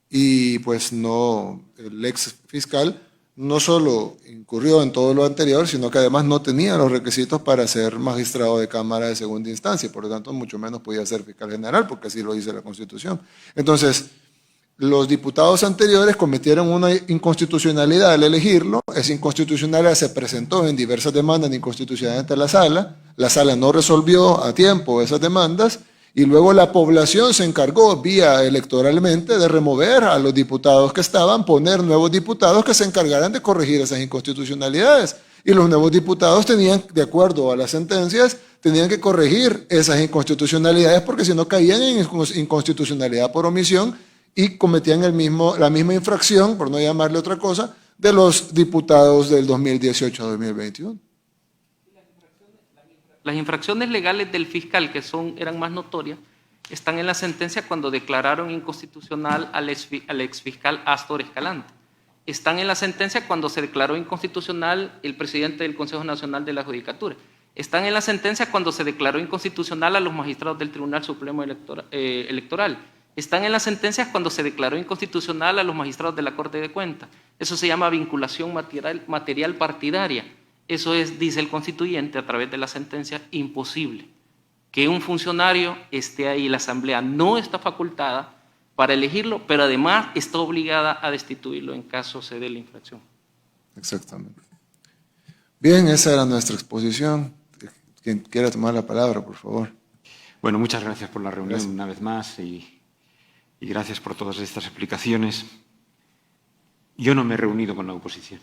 Y pues no, el ex fiscal no solo incurrió en todo lo anterior, sino que además no tenía los requisitos para ser magistrado de cámara de segunda instancia, por lo tanto mucho menos podía ser fiscal general, porque así lo dice la Constitución. Entonces, los diputados anteriores cometieron una inconstitucionalidad al elegirlo. Esa inconstitucionalidad se presentó en diversas demandas de inconstitucionalidad ante la sala no resolvió a tiempo esas demandas, y luego la población se encargó vía electoralmente de remover a los diputados que estaban, poner nuevos diputados que se encargaran de corregir esas inconstitucionalidades. Y los nuevos diputados tenían, de acuerdo a las sentencias, tenían que corregir esas inconstitucionalidades porque si no caían en inconstitucionalidad por omisión y cometían la misma infracción, por no llamarle otra cosa, de los diputados del 2018 a 2021. Las infracciones legales del fiscal, que eran más notorias, están en la sentencia cuando declararon inconstitucional al exfiscal Astor Escalante. Están en la sentencia cuando se declaró inconstitucional el presidente del Consejo Nacional de la Judicatura. Están en la sentencia cuando se declaró inconstitucional a los magistrados del Tribunal Supremo Electoral. Están en las sentencias cuando se declaró inconstitucional a los magistrados de la Corte de Cuentas. Eso se llama vinculación material partidaria. Eso es, dice el constituyente a través de la sentencia, imposible. Que un funcionario esté ahí, la Asamblea no está facultada para elegirlo, pero además está obligada a destituirlo en caso se dé la infracción. Exactamente. Bien, esa era nuestra exposición. Quien quiera tomar la palabra, por favor. Bueno, muchas gracias por la reunión una vez más y gracias por todas estas explicaciones. Yo no me he reunido con la oposición.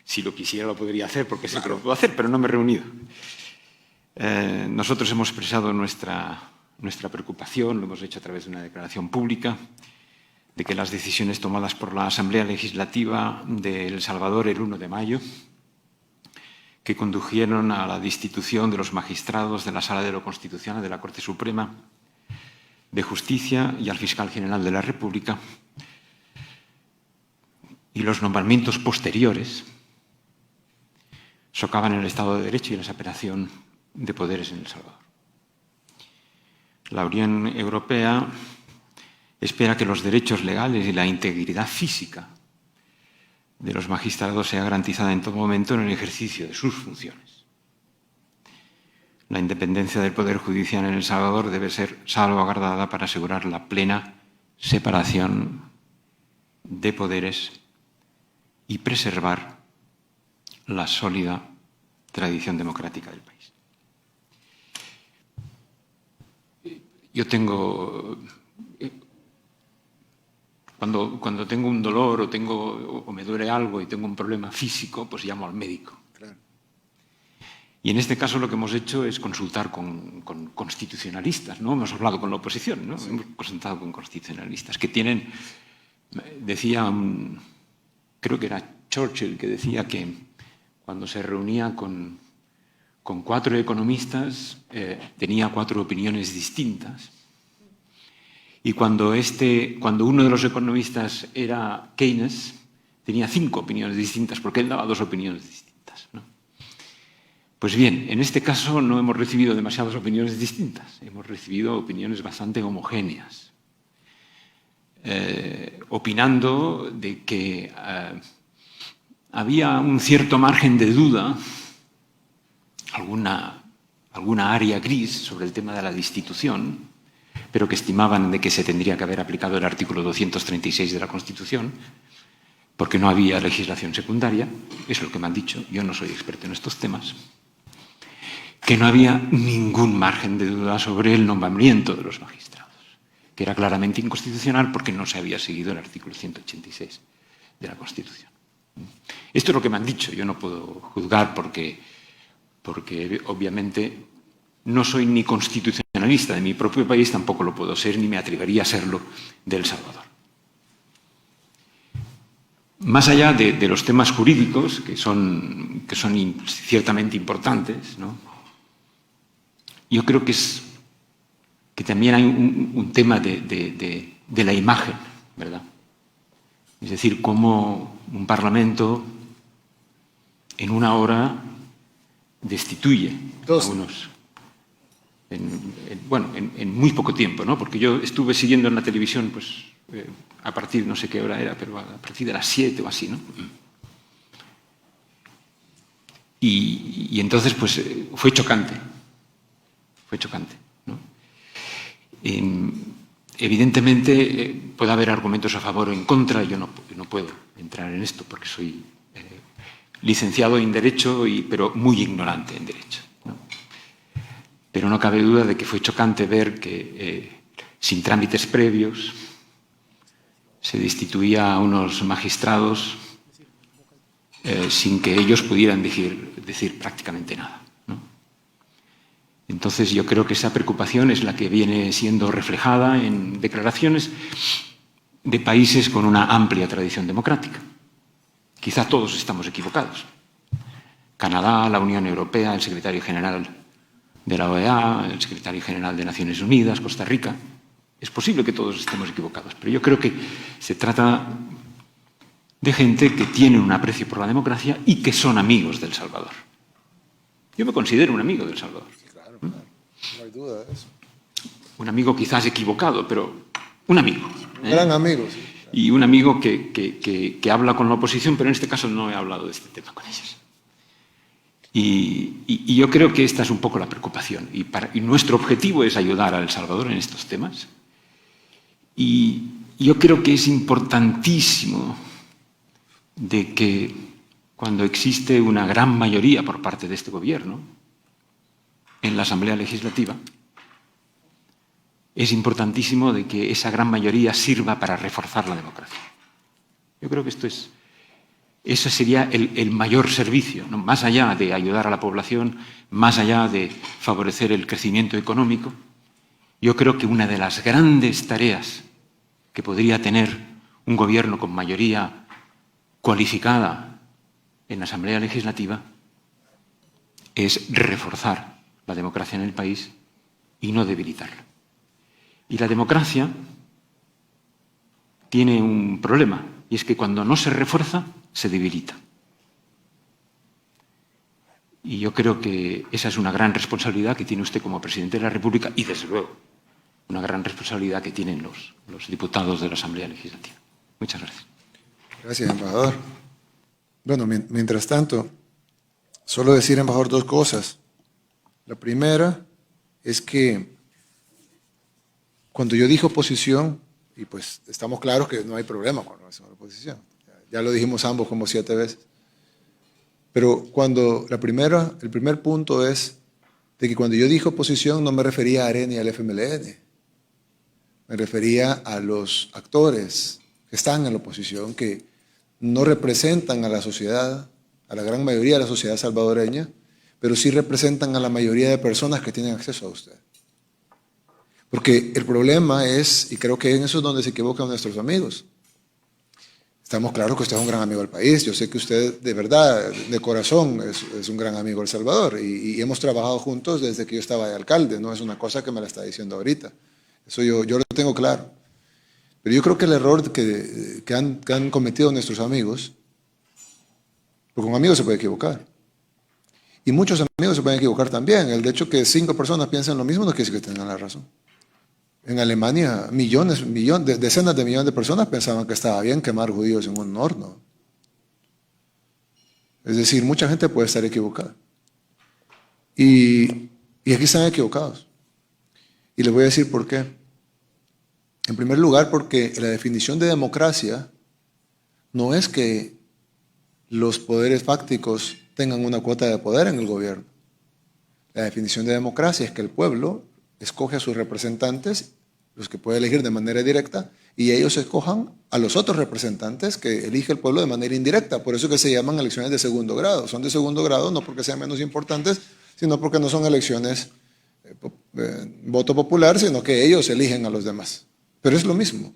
Si lo quisiera lo podría hacer porque sé que lo puedo hacer, pero no me he reunido. Nosotros hemos expresado nuestra preocupación, lo hemos hecho a través de una declaración pública, de que las decisiones tomadas por la Asamblea Legislativa de El Salvador el 1 de mayo, que condujeron a la destitución de los magistrados de la Sala de lo Constitucional de la Corte Suprema de Justicia y al Fiscal General de la República, y los nombramientos posteriores socavan el Estado de Derecho y la separación de poderes en El Salvador. La Unión Europea espera que los derechos legales y la integridad física de los magistrados sea garantizada en todo momento en el ejercicio de sus funciones. La independencia del Poder Judicial en El Salvador debe ser salvaguardada para asegurar la plena separación de poderes y preservar la sólida tradición democrática del país. Yo tengo, cuando tengo un dolor o me duele algo y tengo un problema físico, pues llamo al médico. Claro. Y en este caso lo que hemos hecho es consultar con constitucionalistas, ¿no? Hemos hablado con la oposición, ¿no? Sí. Hemos consultado con constitucionalistas que tienen, decía, creo que era Churchill que decía que cuando se reunía con 4 economistas tenía 4 opiniones distintas. Y cuando uno de los economistas era Keynes, tenía 5 opiniones distintas, porque él daba 2 opiniones distintas, ¿no? Pues bien, en este caso no hemos recibido demasiadas opiniones distintas, hemos recibido opiniones bastante homogéneas, opinando de que había un cierto margen de duda, alguna área gris sobre el tema de la destitución, pero que estimaban de que se tendría que haber aplicado el artículo 236 de la Constitución, porque no había legislación secundaria, es lo que me han dicho, yo no soy experto en estos temas, que no había ningún margen de duda sobre el nombramiento de los magistrados, que era claramente inconstitucional porque no se había seguido el artículo 186 de la Constitución. Esto es lo que me han dicho, yo no puedo juzgar porque obviamente no soy ni constitucionalista de mi propio país, tampoco lo puedo ser, ni me atrevería a serlo de El Salvador. Más allá de los temas jurídicos, que son ciertamente importantes, ¿no? Yo creo que también hay un tema de la imagen, ¿verdad? Es decir, cómo un parlamento en una hora destituye a unos... En muy poco tiempo, ¿no? Porque yo estuve siguiendo en la televisión, pues, a partir, no sé qué hora era, pero a partir de las 7 o así, ¿no? Y entonces, pues, fue chocante, ¿no? Evidentemente, puede haber argumentos a favor o en contra, yo no puedo entrar en esto porque soy licenciado en Derecho, pero muy ignorante en Derecho, ¿no? Pero no cabe duda de que fue chocante ver que, sin trámites previos, se destituía a unos magistrados sin que ellos pudieran decir prácticamente nada, ¿no? Entonces yo creo que esa preocupación es la que viene siendo reflejada en declaraciones de países con una amplia tradición democrática. Quizá todos estamos equivocados. Canadá, la Unión Europea, el secretario general de la OEA, el secretario general de Naciones Unidas, Costa Rica. Es posible que todos estemos equivocados, pero yo creo que se trata de gente que tiene un aprecio por la democracia y que son amigos de El Salvador. Yo me considero un amigo de El Salvador. Sí, claro, claro. No hay duda de eso. Un amigo quizás equivocado, pero un amigo. Un gran amigo, sí. Y un amigo que habla con la oposición, pero en este caso no he hablado de este tema con ellos. Y yo creo que esta es un poco la preocupación. Y nuestro objetivo es ayudar a El Salvador en estos temas. Y yo creo que es importantísimo de que cuando existe una gran mayoría por parte de este gobierno en la Asamblea Legislativa, es importantísimo de que esa gran mayoría sirva para reforzar la democracia. Yo creo que ese sería el mayor servicio, ¿no? Más allá de ayudar a la población, más allá de favorecer el crecimiento económico. Yo creo que una de las grandes tareas que podría tener un gobierno con mayoría cualificada en la Asamblea Legislativa es reforzar la democracia en el país y no debilitarla. Y la democracia tiene un problema, y es que cuando no se refuerza, se debilita. Y yo creo que esa es una gran responsabilidad que tiene usted como presidente de la República y, desde luego, una gran responsabilidad que tienen los diputados de la Asamblea Legislativa. Muchas gracias. Gracias, embajador. Bueno, mientras tanto, solo decir, embajador, dos cosas. La primera es que cuando yo dije oposición, y pues estamos claros que no hay problema con la oposición, ya lo dijimos ambos como 7 veces, pero el primer punto es de que cuando yo dije oposición no me refería a AREN ni al FMLN, me refería a los actores que están en la oposición, que no representan a la sociedad, a la gran mayoría de la sociedad salvadoreña, pero sí representan a la mayoría de personas que tienen acceso a usted. Porque el problema es, y creo que en eso es donde se equivocan nuestros amigos, estamos claros que usted es un gran amigo del país, yo sé que usted de verdad, de corazón, es un gran amigo de El Salvador, y hemos trabajado juntos desde que yo estaba de alcalde, no es una cosa que me la está diciendo ahorita, eso yo lo tengo claro. Pero yo creo que el error que han cometido nuestros amigos, porque un amigo se puede equivocar, y muchos amigos se pueden equivocar también, el hecho que 5 personas piensen lo mismo no quiere decir que tengan la razón. En Alemania, decenas de millones de personas pensaban que estaba bien quemar judíos en un horno. Es decir, mucha gente puede estar equivocada. Y aquí están equivocados. Y les voy a decir por qué. En primer lugar, porque la definición de democracia no es que los poderes fácticos tengan una cuota de poder en el gobierno. La definición de democracia es que el pueblo escoge a sus representantes, los que puede elegir de manera directa, y ellos escojan a los otros representantes que elige el pueblo de manera indirecta. Por eso que se llaman elecciones de segundo grado. Son de segundo grado no porque sean menos importantes, sino porque no son elecciones voto popular, sino que ellos eligen a los demás. Pero es lo mismo.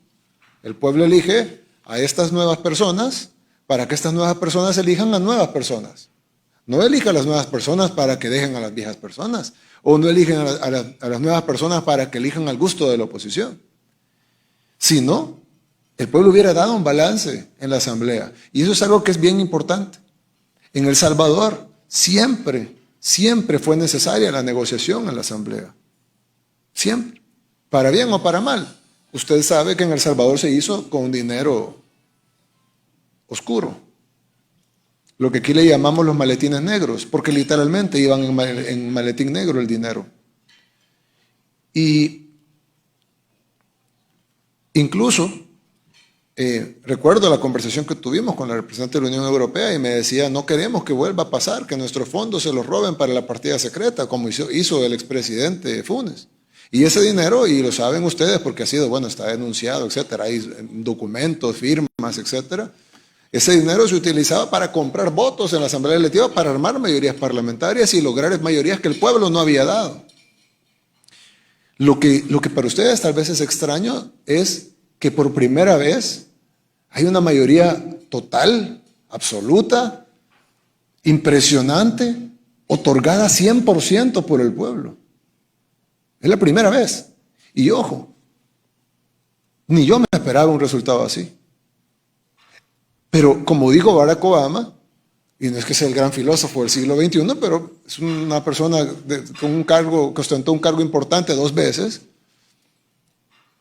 El pueblo elige a estas nuevas personas para que estas nuevas personas elijan a nuevas personas. No eligen a las nuevas personas para que dejen a las viejas personas. O no eligen a las nuevas personas para que elijan al gusto de la oposición. Sino el pueblo hubiera dado un balance en la asamblea. Y eso es algo que es bien importante. En El Salvador siempre fue necesaria la negociación en la asamblea. Siempre. Para bien o para mal. Usted sabe que en El Salvador se hizo con dinero oscuro. Lo que aquí le llamamos los maletines negros, porque literalmente iban en maletín negro el dinero. Y incluso recuerdo la conversación que tuvimos con la representante de la Unión Europea y me decía, no queremos que vuelva a pasar, que nuestros fondos se los roben para la partida secreta, como hizo el expresidente Funes. Y ese dinero, y lo saben ustedes porque ha sido, bueno, está denunciado, etcétera, hay documentos, firmas, etcétera. Ese dinero se utilizaba para comprar votos en la Asamblea Legislativa, para armar mayorías parlamentarias y lograr mayorías que el pueblo no había dado. Lo que para ustedes tal vez es extraño es que por primera vez hay una mayoría total, absoluta, impresionante, otorgada 100% por el pueblo. Es la primera vez. Y ojo, ni yo me esperaba un resultado así. Pero como dijo Barack Obama, y no es que sea el gran filósofo del siglo XXI, pero es una persona con un cargo, que ostentó un cargo importante 2 veces,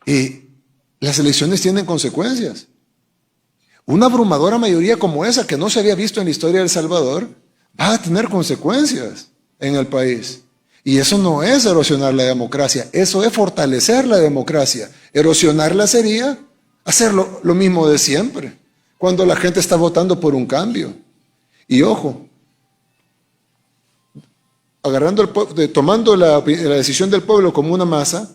y las elecciones tienen consecuencias. Una abrumadora mayoría como esa, que no se había visto en la historia de El Salvador, va a tener consecuencias en el país. Y eso no es erosionar la democracia, eso es fortalecer la democracia. Erosionarla sería hacer lo mismo de siempre, cuando la gente está votando por un cambio. Y ojo, tomando la decisión del pueblo como una masa,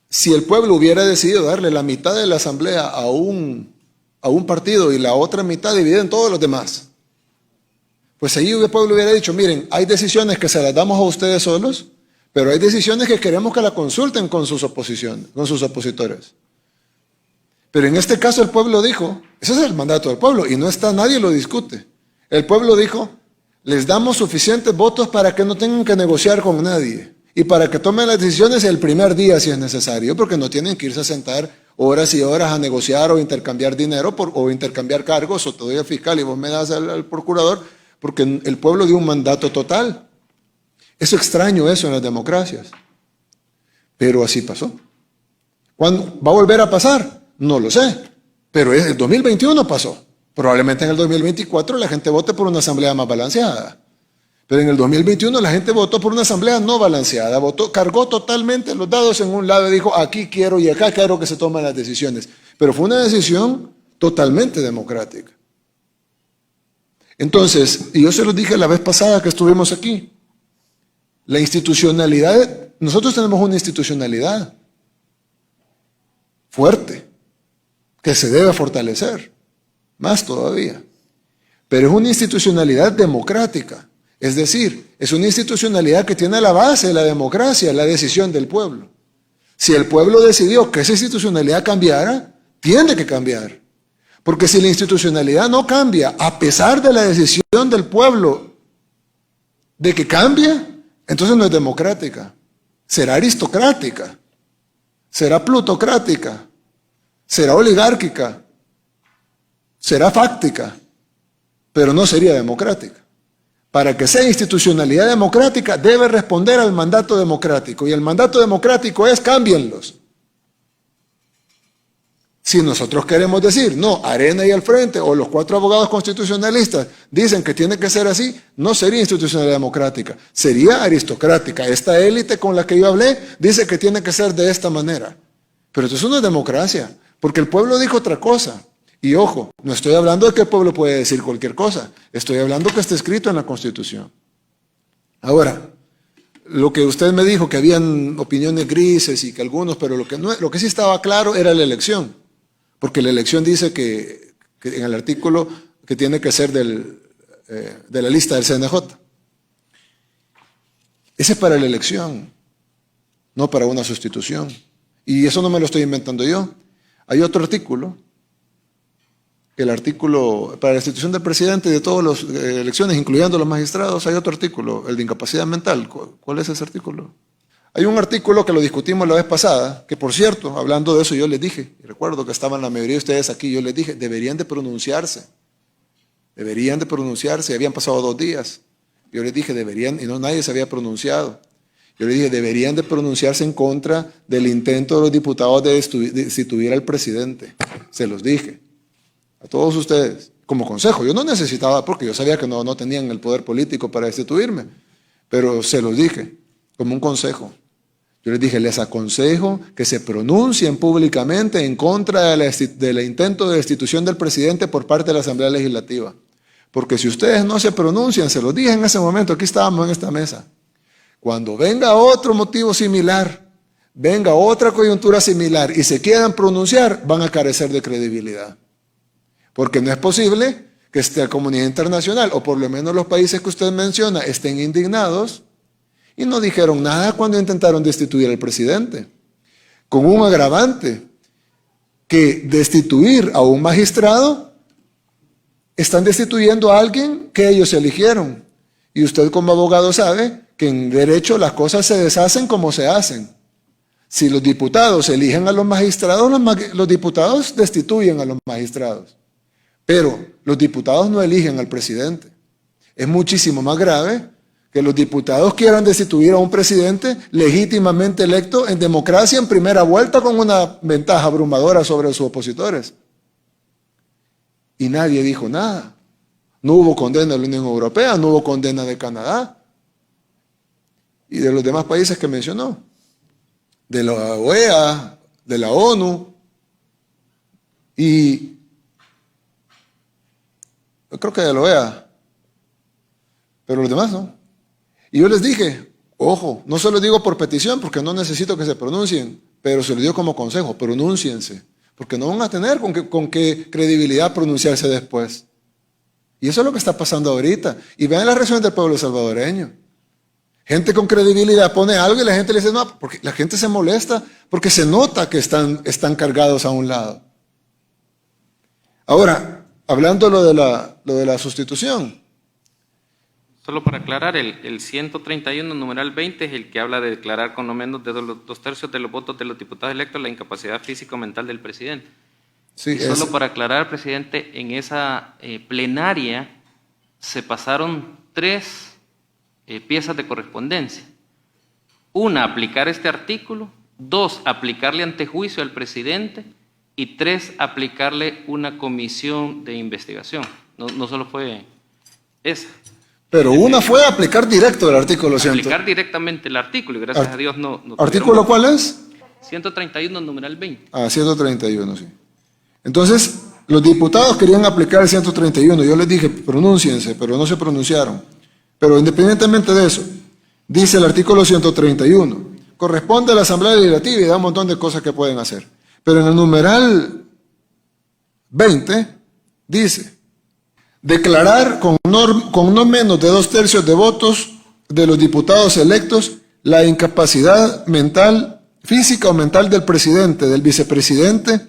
si el pueblo hubiera decidido darle la mitad de la asamblea a un partido y la otra mitad dividida en todos los demás, pues ahí el pueblo hubiera dicho, miren, hay decisiones que se las damos a ustedes solos, pero hay decisiones que queremos que la consulten con sus opositores. Pero en este caso el pueblo dijo, ese es el mandato del pueblo y no está, nadie lo discute. El pueblo dijo, les damos suficientes votos para que no tengan que negociar con nadie y para que tomen las decisiones el primer día si es necesario, porque no tienen que irse a sentar horas y horas a negociar o intercambiar dinero o intercambiar cargos, o te doy al fiscal y vos me das al procurador, porque el pueblo dio un mandato total. Es extraño eso en las democracias, pero así pasó. ¿Cuándo va a volver a pasar? No lo sé, pero en el 2021 pasó. Probablemente en el 2024 la gente vote por una asamblea más balanceada. Pero en el 2021 la gente votó por una asamblea no balanceada, cargó totalmente los dados en un lado y dijo, aquí quiero y acá quiero que se tomen las decisiones. Pero fue una decisión totalmente democrática. Entonces, y yo se los dije la vez pasada que estuvimos aquí, la institucionalidad, nosotros tenemos una institucionalidad fuerte, que se debe fortalecer, más todavía. Pero es una institucionalidad democrática, es decir, es una institucionalidad que tiene la base de la democracia, la decisión del pueblo. Si el pueblo decidió que esa institucionalidad cambiara, tiene que cambiar. Porque si la institucionalidad no cambia, a pesar de la decisión del pueblo de que cambie, entonces no es democrática. Será aristocrática, será plutocrática, será oligárquica, será fáctica, pero no sería democrática. Para que sea institucionalidad democrática, debe responder al mandato democrático. Y el mandato democrático es cámbienlos. Si nosotros queremos decir, no, Arena y el Frente o los 4 abogados constitucionalistas dicen que tiene que ser así, no sería institucionalidad democrática, sería aristocrática. Esta élite con la que yo hablé dice que tiene que ser de esta manera. Pero eso no es democracia, porque el pueblo dijo otra cosa. Y ojo, no estoy hablando de que el pueblo puede decir cualquier cosa, estoy hablando que está escrito en la Constitución. Ahora, lo que usted me dijo, que habían opiniones grises y que algunos, pero lo que sí estaba claro era la elección. Porque la elección dice que en el artículo que tiene que ser de la lista del CNJ. Ese es para la elección, no para una sustitución. Y eso no me lo estoy inventando yo. Hay otro artículo, el artículo para la institución del presidente y de todas las elecciones, incluyendo los magistrados, hay otro artículo, el de incapacidad mental. ¿Cuál es ese artículo? Hay un artículo que lo discutimos la vez pasada, que por cierto, hablando de eso yo les dije, y recuerdo que estaban la mayoría de ustedes aquí, yo les dije, deberían de pronunciarse, habían pasado 2 días. Yo les dije, deberían, y no nadie se había pronunciado. Yo les dije, deberían de pronunciarse en contra del intento de los diputados de destituir al presidente. Se los dije, a todos ustedes, como consejo. Yo no necesitaba, porque yo sabía que no tenían el poder político para destituirme, pero se los dije, como un consejo. Yo les dije, les aconsejo que se pronuncien públicamente en contra del intento de destitución del presidente por parte de la Asamblea Legislativa. Porque si ustedes no se pronuncian, se los dije en ese momento, aquí estábamos en esta mesa, cuando venga otro motivo similar, venga otra coyuntura similar y se quieran pronunciar, van a carecer de credibilidad. Porque no es posible que la comunidad internacional, o por lo menos los países que usted menciona, estén indignados y no dijeron nada cuando intentaron destituir al presidente. Con un agravante, que destituir a un magistrado, están destituyendo a alguien que ellos eligieron. Y usted como abogado sabe que en derecho las cosas se deshacen como se hacen. Si los diputados eligen a los magistrados, los diputados destituyen a los magistrados. Pero los diputados no eligen al presidente. Es muchísimo más grave que los diputados quieran destituir a un presidente legítimamente electo en democracia en primera vuelta con una ventaja abrumadora sobre sus opositores. Y nadie dijo nada. No hubo condena de la Unión Europea, no hubo condena de Canadá y de los demás países que mencionó, de la OEA, de la ONU, y yo creo que de la OEA, pero los demás no. Y yo les dije, ojo, no se lo digo por petición porque no necesito que se pronuncien, pero se lo digo como consejo, pronúnciense, porque no van a tener con qué credibilidad pronunciarse después. Y eso es lo que está pasando ahorita. Y vean la reacción del pueblo salvadoreño. Gente con credibilidad pone algo y la gente le dice no, porque la gente se molesta porque se nota que están cargados a un lado. Ahora, hablando lo de la sustitución. Solo para aclarar, el 131, numeral 20, es el que habla de declarar con no menos de 2/3 de los votos de los diputados electos la incapacidad física o mental del presidente. Sí, y solo para aclarar, presidente, en esa plenaria se pasaron 3 piezas de correspondencia. 1, aplicar este artículo. 2, aplicarle antejuicio al presidente. Y 3, aplicarle una comisión de investigación. No solo fue esa. Pero una fue aplicar directo el artículo 100. Aplicar directamente el artículo, y gracias a Dios no ¿Artículo cuál es? 131, numeral 20. 131, sí. Entonces, los diputados querían aplicar el 131. Yo les dije, pronúnciense, pero no se pronunciaron. Pero independientemente de eso, dice el artículo 131, corresponde a la Asamblea Legislativa y da un montón de cosas que pueden hacer. Pero en el numeral 20 dice, declarar con no menos de 2/3 de votos de los diputados electos la incapacidad mental, física o mental del presidente, del vicepresidente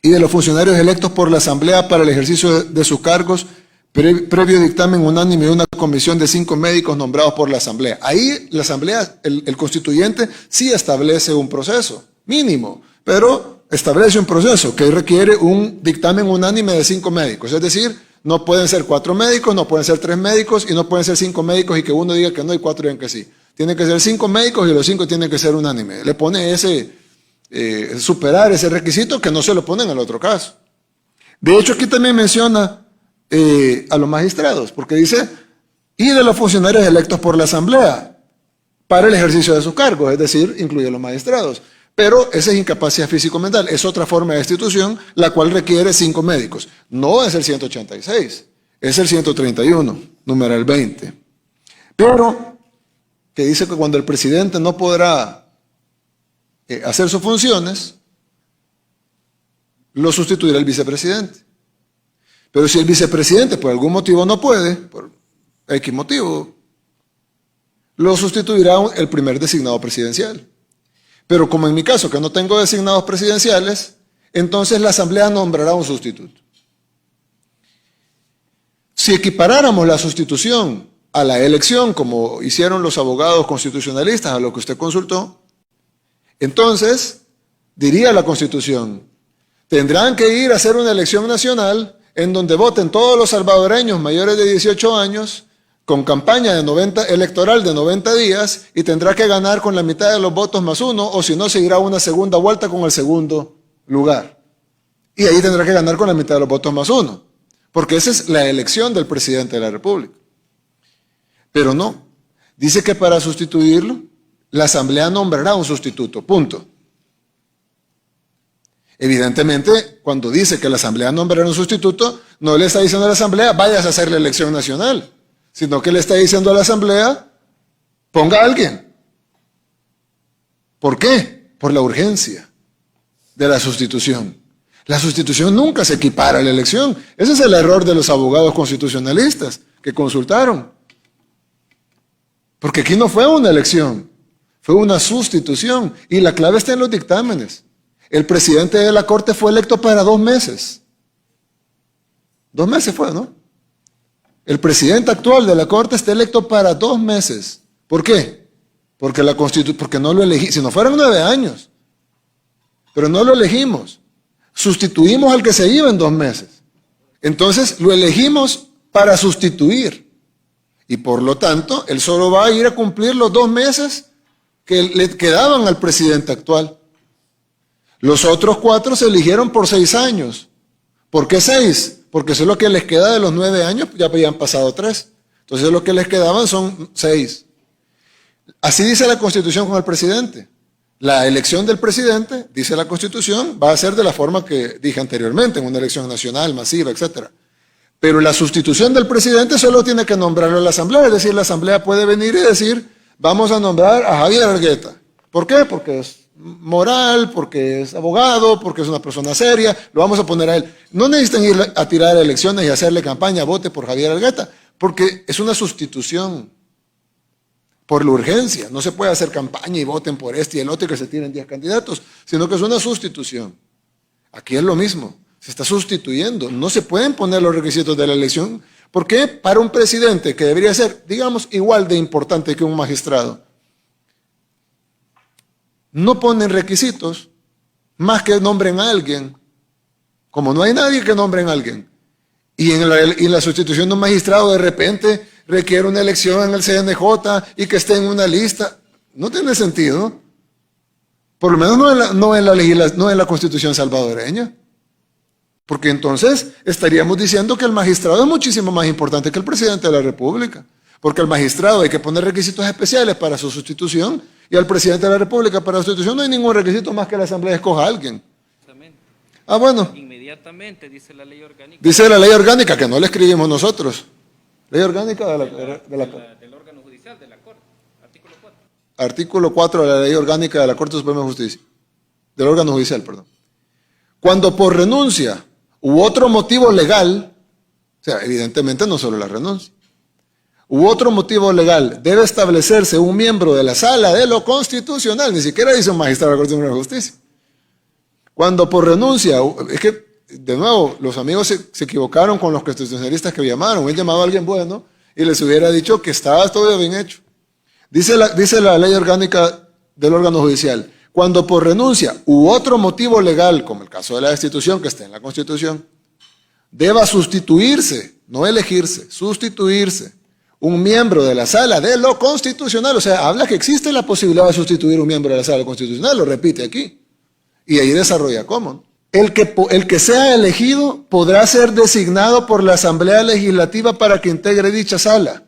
y de los funcionarios electos por la Asamblea para el ejercicio de sus cargos, previo dictamen unánime de una comisión de 5 médicos nombrados por la Asamblea. Ahí la Asamblea, el constituyente, sí establece un proceso mínimo, pero establece un proceso que requiere un dictamen unánime de 5 médicos. Es decir, no pueden ser 4 médicos, no pueden ser 3 médicos y no pueden ser 5 médicos y que uno diga que no y 4 digan que sí. Tienen que ser 5 médicos y los 5 tienen que ser unánimes. Le pone superar ese requisito que no se lo ponen en el otro caso. De hecho, aquí también menciona a los magistrados, porque dice, y de los funcionarios electos por la Asamblea para el ejercicio de sus cargos, es decir, incluye a los magistrados. Pero esa es incapacidad físico-mental, es otra forma de destitución, la cual requiere 5 médicos. No es el 186, es el 131, numeral 20. Pero, que dice que cuando el presidente no podrá hacer sus funciones, lo sustituirá el vicepresidente. Pero si el vicepresidente por algún motivo no puede, por X motivo, lo sustituirá el primer designado presidencial. Pero como en mi caso, que no tengo designados presidenciales, entonces la Asamblea nombrará un sustituto. Si equiparáramos la sustitución a la elección, como hicieron los abogados constitucionalistas a los que usted consultó, entonces, diría la Constitución, tendrán que ir a hacer una elección nacional en donde voten todos los salvadoreños mayores de 18 años con campaña electoral de 90 días y tendrá que ganar con la mitad de los votos más uno, o si no, seguirá una segunda vuelta con el segundo lugar. Y ahí tendrá que ganar con la mitad de los votos más uno, porque esa es la elección del presidente de la República. Pero no, dice que para sustituirlo, la Asamblea nombrará un sustituto, punto. Evidentemente, cuando dice que la Asamblea nombrará un sustituto, no le está diciendo a la Asamblea, vayas a hacer la elección nacional, sino que le está diciendo a la Asamblea, ponga a alguien. ¿Por qué? Por la urgencia de la sustitución. La sustitución nunca se equipara a la elección. Ese es el error de los abogados constitucionalistas que consultaron. Porque aquí no fue una elección, fue una sustitución. Y la clave está en los dictámenes. El presidente de la Corte fue electo para 2 meses. 2 meses fue, ¿no? El presidente actual de la Corte está electo para 2 meses. ¿Por qué? Porque no lo elegí. Si no fueran 9 años. Pero no lo elegimos. Sustituimos al que se iba en 2 meses. Entonces lo elegimos para sustituir. Y por lo tanto, él solo va a ir a cumplir los 2 meses que le quedaban al presidente actual. Los otros 4 se eligieron por 6 años. ¿Por qué 6? Porque eso es lo que les queda de los 9 años, ya habían pasado 3. Entonces lo que les quedaban son 6. Así dice la Constitución con el presidente. La elección del presidente, dice la Constitución, va a ser de la forma que dije anteriormente, en una elección nacional, masiva, etc. Pero la sustitución del presidente solo tiene que nombrarlo a la Asamblea, es decir, la Asamblea puede venir y decir, vamos a nombrar a Javier Argueta. ¿Por qué? Porque es moral, porque es abogado, porque es una persona seria, lo vamos a poner a él. No necesitan ir a tirar elecciones y hacerle campaña, vote por Javier Argueta, porque es una sustitución por la urgencia. No se puede hacer campaña y voten por este y el otro y que se tiren 10 candidatos, sino que es una sustitución. Aquí es lo mismo, se está sustituyendo. No se pueden poner los requisitos de la elección, porque para un presidente que debería ser, digamos, igual de importante que un magistrado, no ponen requisitos más que nombren a alguien. Como no hay nadie que nombren a alguien, y en la sustitución de un magistrado de repente requiere una elección en el CNJ y que esté en una lista, no tiene sentido, ¿no? Por lo menos no en la Constitución salvadoreña. Porque entonces estaríamos diciendo que el magistrado es muchísimo más importante que el presidente de la República. Porque al magistrado hay que poner requisitos especiales para su sustitución y al presidente de la República para su sustitución no hay ningún requisito más que la Asamblea escoja a alguien. Ah, bueno. Inmediatamente, dice la ley orgánica. Dice la ley orgánica, que no la escribimos nosotros. Ley orgánica del órgano judicial de la Corte, artículo 4. Artículo 4 de la ley orgánica de la Corte Suprema de Justicia. Del órgano judicial, perdón. Cuando por renuncia u otro motivo legal, o sea, evidentemente no solo la renuncia, u otro motivo legal debe establecerse un miembro de la Sala de lo Constitucional, ni siquiera dice un magistrado de la Corte Suprema de Justicia. Cuando por renuncia, es que, de nuevo, los amigos se equivocaron con los constitucionalistas que llamaron. Hubieran llamado a alguien bueno y les hubiera dicho que estaba todo bien hecho. Dice la ley orgánica del órgano judicial, cuando por renuncia u otro motivo legal, como el caso de la destitución que está en la Constitución, deba sustituirse, no elegirse, sustituirse, un miembro de la Sala de lo Constitucional. O sea, habla que existe la posibilidad de sustituir un miembro de la Sala de lo Constitucional, lo repite aquí. Y ahí desarrolla cómo. El que sea elegido podrá ser designado por la Asamblea Legislativa para que integre dicha sala,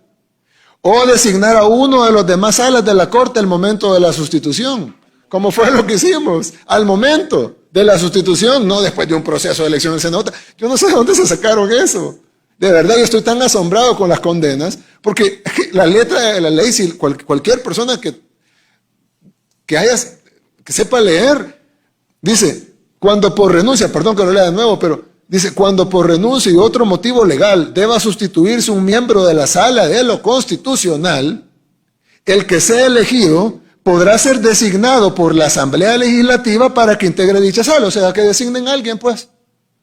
o designar a uno de los demás salas de la Corte al momento de la sustitución, como fue lo que hicimos, al momento de la sustitución, no después de un proceso de elección del Senado. Yo no sé de dónde se sacaron eso. De verdad, yo estoy tan asombrado con las condenas, porque la letra de la ley, si cualquier persona que sepa leer, dice, cuando por renuncia, perdón que lo lea de nuevo, pero dice, cuando por renuncia y otro motivo legal deba sustituirse un miembro de la Sala de lo Constitucional, el que sea elegido podrá ser designado por la Asamblea Legislativa para que integre dicha sala. O sea, que designen a alguien, pues.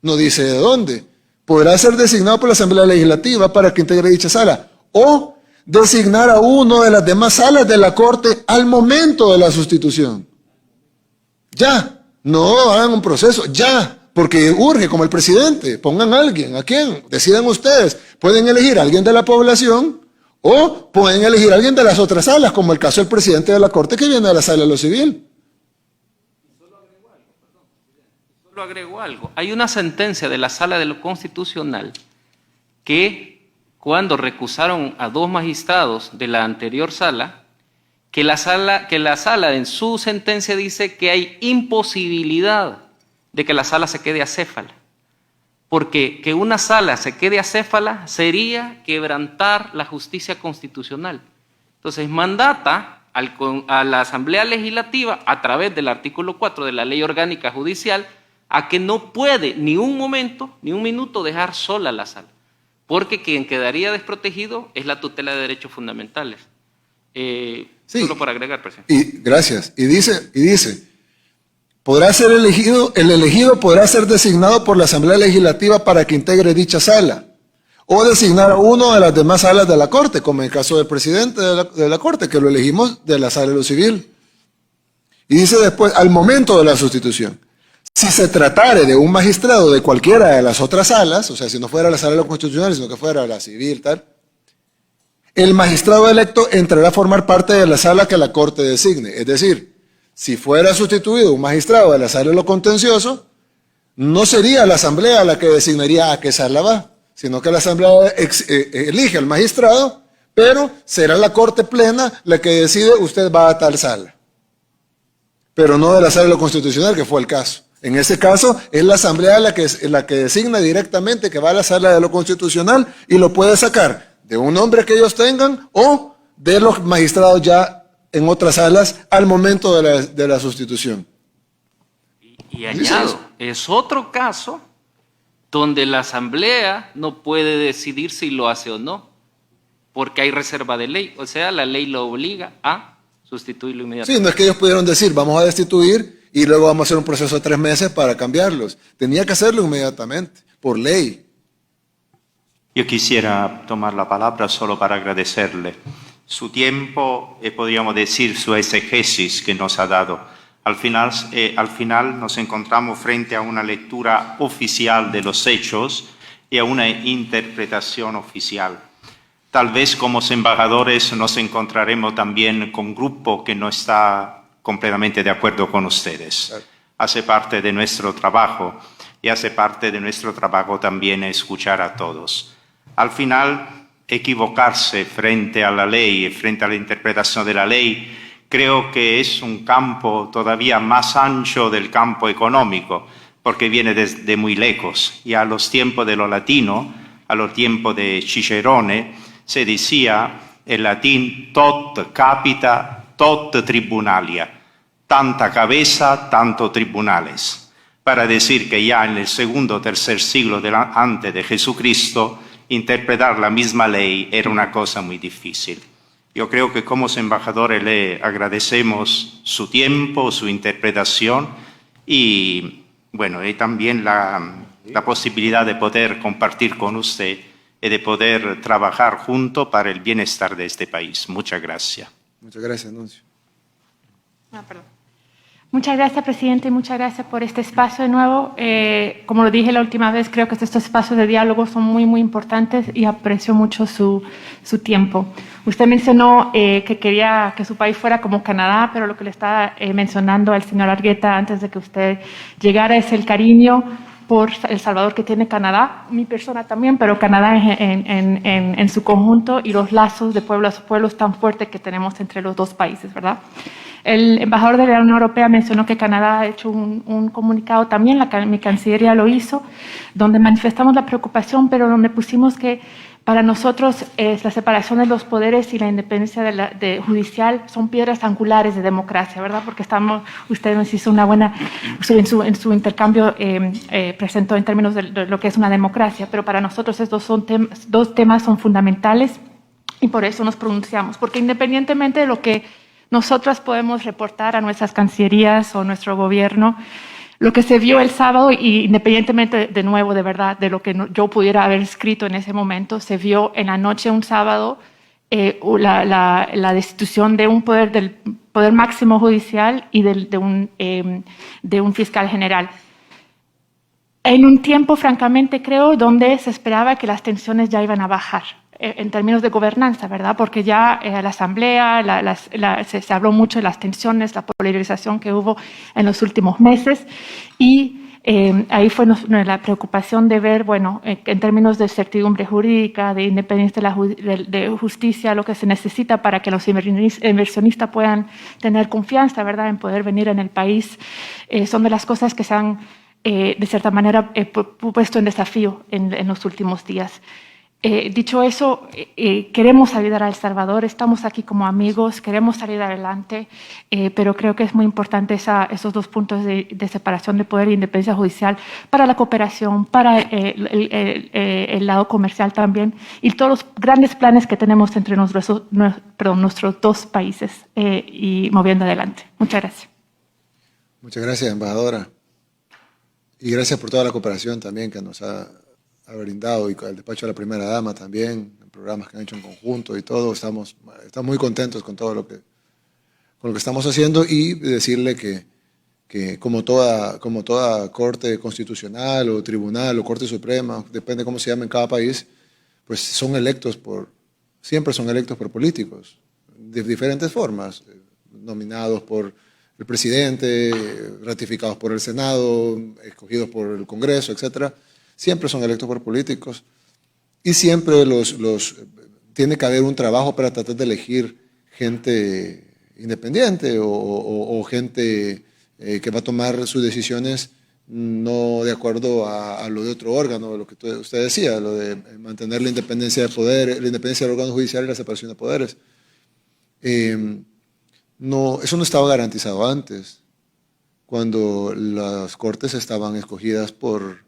No dice de dónde. Podrá ser designado por la Asamblea Legislativa para que integre dicha sala. O designar a uno de las demás salas de la Corte al momento de la sustitución. Ya, no hagan un proceso, ya, porque urge, como el presidente, pongan a alguien, ¿a quién? Decidan ustedes, pueden elegir a alguien de la población o pueden elegir a alguien de las otras salas, como el caso del presidente de la Corte que viene de la sala de lo civil. Solo agrego algo. Hay una sentencia de la Sala de lo Constitucional que cuando recusaron a 2 magistrados de la anterior sala, que la sala en su sentencia dice que hay imposibilidad de que la sala se quede acéfala. Porque que una sala se quede acéfala sería quebrantar la justicia constitucional. Entonces mandata a la Asamblea Legislativa, a través del artículo 4 de la Ley Orgánica Judicial, a que no puede ni un momento, ni un minuto dejar sola la sala. Porque quien quedaría desprotegido es la tutela de derechos fundamentales. Sí, solo por agregar, presidente. Y gracias. Y dice, podrá ser elegido, el elegido podrá ser designado por la Asamblea Legislativa para que integre dicha sala, o designar a uno de las demás salas de la Corte, como en el caso del presidente de la Corte, que lo elegimos de la sala de lo civil. Y dice después, al momento de la sustitución, si se tratare de un magistrado de cualquiera de las otras salas, o sea, si no fuera la sala de lo constitucional, sino que fuera la civil, tal, el magistrado electo entrará a formar parte de la sala que la Corte designe. Es decir, si fuera sustituido un magistrado de la sala de lo contencioso, no sería la Asamblea la que designaría a qué sala va, sino que la Asamblea elige al magistrado, pero será la Corte Plena la que decide usted va a tal sala. Pero no de la sala de lo constitucional, que fue el caso. En ese caso, es la Asamblea la que designa directamente que va a la sala de lo constitucional y lo puede sacar de un nombre que ellos tengan o de los magistrados ya en otras salas al momento de la sustitución. Y añado, es otro caso donde la Asamblea no puede decidir si lo hace o no, porque hay reserva de ley, o sea, la ley lo obliga a sustituirlo inmediatamente. Sí, no es que ellos pudieron decir, vamos a destituir y luego vamos a hacer un proceso de 3 meses para cambiarlos. Tenía que hacerlo inmediatamente, por ley. Yo quisiera tomar la palabra solo para agradecerle su tiempo y podríamos decir su exégesis que nos ha dado. Al final nos encontramos frente a una lectura oficial de los hechos y a una interpretación oficial. Tal vez como embajadores nos encontraremos también con un grupo que no está completamente de acuerdo con ustedes. Hace parte de nuestro trabajo y hace parte de nuestro trabajo también escuchar a todos. Al final, equivocarse frente a la ley y frente a la interpretación de la ley creo que es un campo todavía más ancho del campo económico, porque viene desde muy lejos. Y a los tiempos de lo latino, a los tiempos de Cicerone, se decía en latín tot capita, tot tribunalia, tanta cabeza, tanto tribunales, para decir que ya en el segundo o tercer siglo antes de Jesucristo, interpretar la misma ley era una cosa muy difícil. Yo creo que como embajadores le agradecemos su tiempo, su interpretación y, bueno, y también la posibilidad de poder compartir con usted y de poder trabajar juntos para el bienestar de este país. Muchas gracias. Muchas gracias, Nuncio. Muchas gracias, presidente, y muchas gracias por este espacio de nuevo. Como lo dije la última vez, creo que estos espacios de diálogo son muy, muy importantes y aprecio mucho su tiempo. Usted mencionó que quería que su país fuera como Canadá, pero lo que le estaba mencionando al señor Argueta antes de que usted llegara es el cariño por El Salvador que tiene Canadá, mi persona también, pero Canadá en su conjunto y los lazos de pueblo a pueblo tan fuertes que tenemos entre los dos países, ¿verdad? El embajador de la Unión Europea mencionó que Canadá ha hecho un comunicado, también mi Cancillería lo hizo, donde manifestamos la preocupación, pero donde pusimos que para nosotros la separación de los poderes y la independencia judicial son piedras angulares de democracia, ¿verdad? Porque usted nos hizo una buena, en su intercambio presentó en términos de lo que es una democracia, pero para nosotros estos dos temas son fundamentales y por eso nos pronunciamos, porque independientemente de lo que nosotras podemos reportar a nuestras cancillerías o nuestro gobierno, lo que se vio el sábado, y independientemente de nuevo, de verdad, de lo que yo pudiera haber escrito en ese momento, se vio en la noche un sábado la destitución de un poder, del poder máximo judicial y de un fiscal general. En un tiempo, francamente, creo, donde se esperaba que las tensiones ya iban a bajar en términos de gobernanza, ¿verdad? Porque ya la Asamblea, se habló mucho de las tensiones, la polarización que hubo en los últimos meses y ahí fue la preocupación de ver, bueno, en términos de certidumbre jurídica, de independencia de justicia, lo que se necesita para que los inversionistas puedan tener confianza, ¿verdad?, en poder venir en el país, son de las cosas que se han, de cierta manera, puesto en desafío en los últimos días. Dicho eso, queremos ayudar a El Salvador, estamos aquí como amigos, queremos salir adelante, pero creo que es muy importante esos dos puntos de separación de poder e independencia judicial para la cooperación, para el lado comercial también, y todos los grandes planes que tenemos entre nuestros dos países y moviendo adelante. Muchas gracias. Muchas gracias, embajadora. Y gracias por toda la cooperación también que nos ha brindado, y con el despacho de la primera dama también, en programas que han hecho en conjunto y todo. Estamos muy contentos con todo lo que estamos haciendo, y decirle que como toda corte constitucional o tribunal o corte suprema, depende cómo se llame en cada país, pues siempre son electos por políticos de diferentes formas, nominados por el presidente, ratificados por el Senado, escogidos por el Congreso, etcétera. Siempre son electos por políticos, y siempre tiene que haber un trabajo para tratar de elegir gente independiente o gente que va a tomar sus decisiones no de acuerdo a lo de otro órgano, lo que usted decía, lo de mantener la independencia de poder, la independencia del órgano judicial y la separación de poderes. Eso no estaba garantizado antes, cuando las cortes estaban escogidas por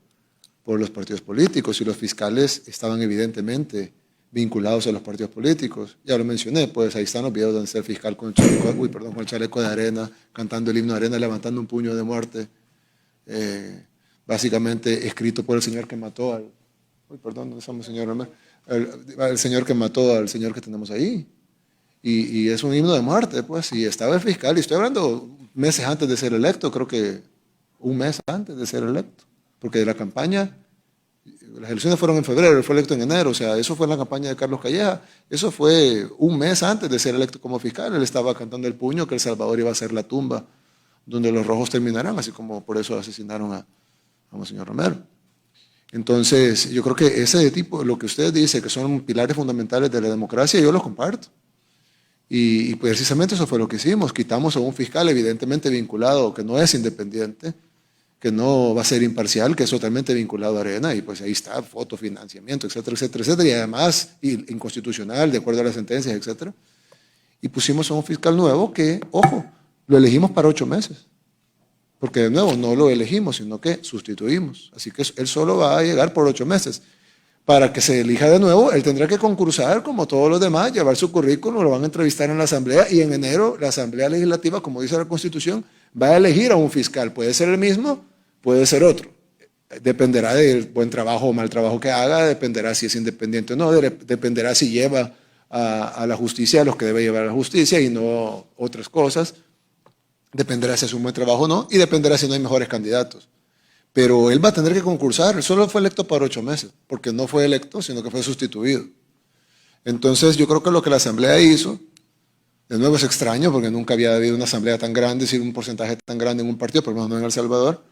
los partidos políticos, y los fiscales estaban evidentemente vinculados a los partidos políticos. Ya lo mencioné, pues ahí están los videos donde está el fiscal con el chaleco de arena, cantando el himno de arena, levantando un puño de muerte, básicamente escrito por el señor que mató al... ¿dónde estamos, señor Romero? El señor que mató al señor que tenemos ahí. Y es un himno de muerte, pues, y estaba el fiscal, y estoy hablando meses antes de ser electo, creo que un mes antes de ser electo. Porque la campaña, las elecciones fueron en febrero, él fue electo en enero, o sea, eso fue en la campaña de Carlos Calleja, eso fue un mes antes de ser electo como fiscal. Él estaba cantando el puño que El Salvador iba a ser la tumba donde los rojos terminarán, así como por eso asesinaron a Monseñor Romero. Entonces, yo creo que ese tipo, lo que usted dice, que son pilares fundamentales de la democracia, yo los comparto. Y precisamente eso fue lo que hicimos, quitamos a un fiscal evidentemente vinculado, que no es independiente, que no va a ser imparcial, que es totalmente vinculado a Arena, y pues ahí está, foto, financiamiento, etcétera, etcétera, etcétera, y además inconstitucional, de acuerdo a las sentencias, etcétera. Y pusimos a un fiscal nuevo que, ojo, lo elegimos para 8 meses, porque de nuevo no lo elegimos, sino que sustituimos. Así que él solo va a llegar por 8 meses. Para que se elija de nuevo, él tendrá que concursar como todos los demás, llevar su currículum, lo van a entrevistar en la Asamblea, y en enero la Asamblea Legislativa, como dice la Constitución, va a elegir a un fiscal. Puede ser el mismo, puede ser otro. Dependerá del buen trabajo o mal trabajo que haga, dependerá si es independiente o no, dependerá si lleva a la justicia a los que debe llevar a la justicia y no otras cosas. Dependerá si es un buen trabajo o no, y dependerá si no hay mejores candidatos. Pero él va a tener que concursar. Él solo fue electo por 8 meses, porque no fue electo, sino que fue sustituido. Entonces, yo creo que lo que la Asamblea hizo, de nuevo es extraño, porque nunca había habido una asamblea tan grande, sin un porcentaje tan grande en un partido, por lo menos no en El Salvador.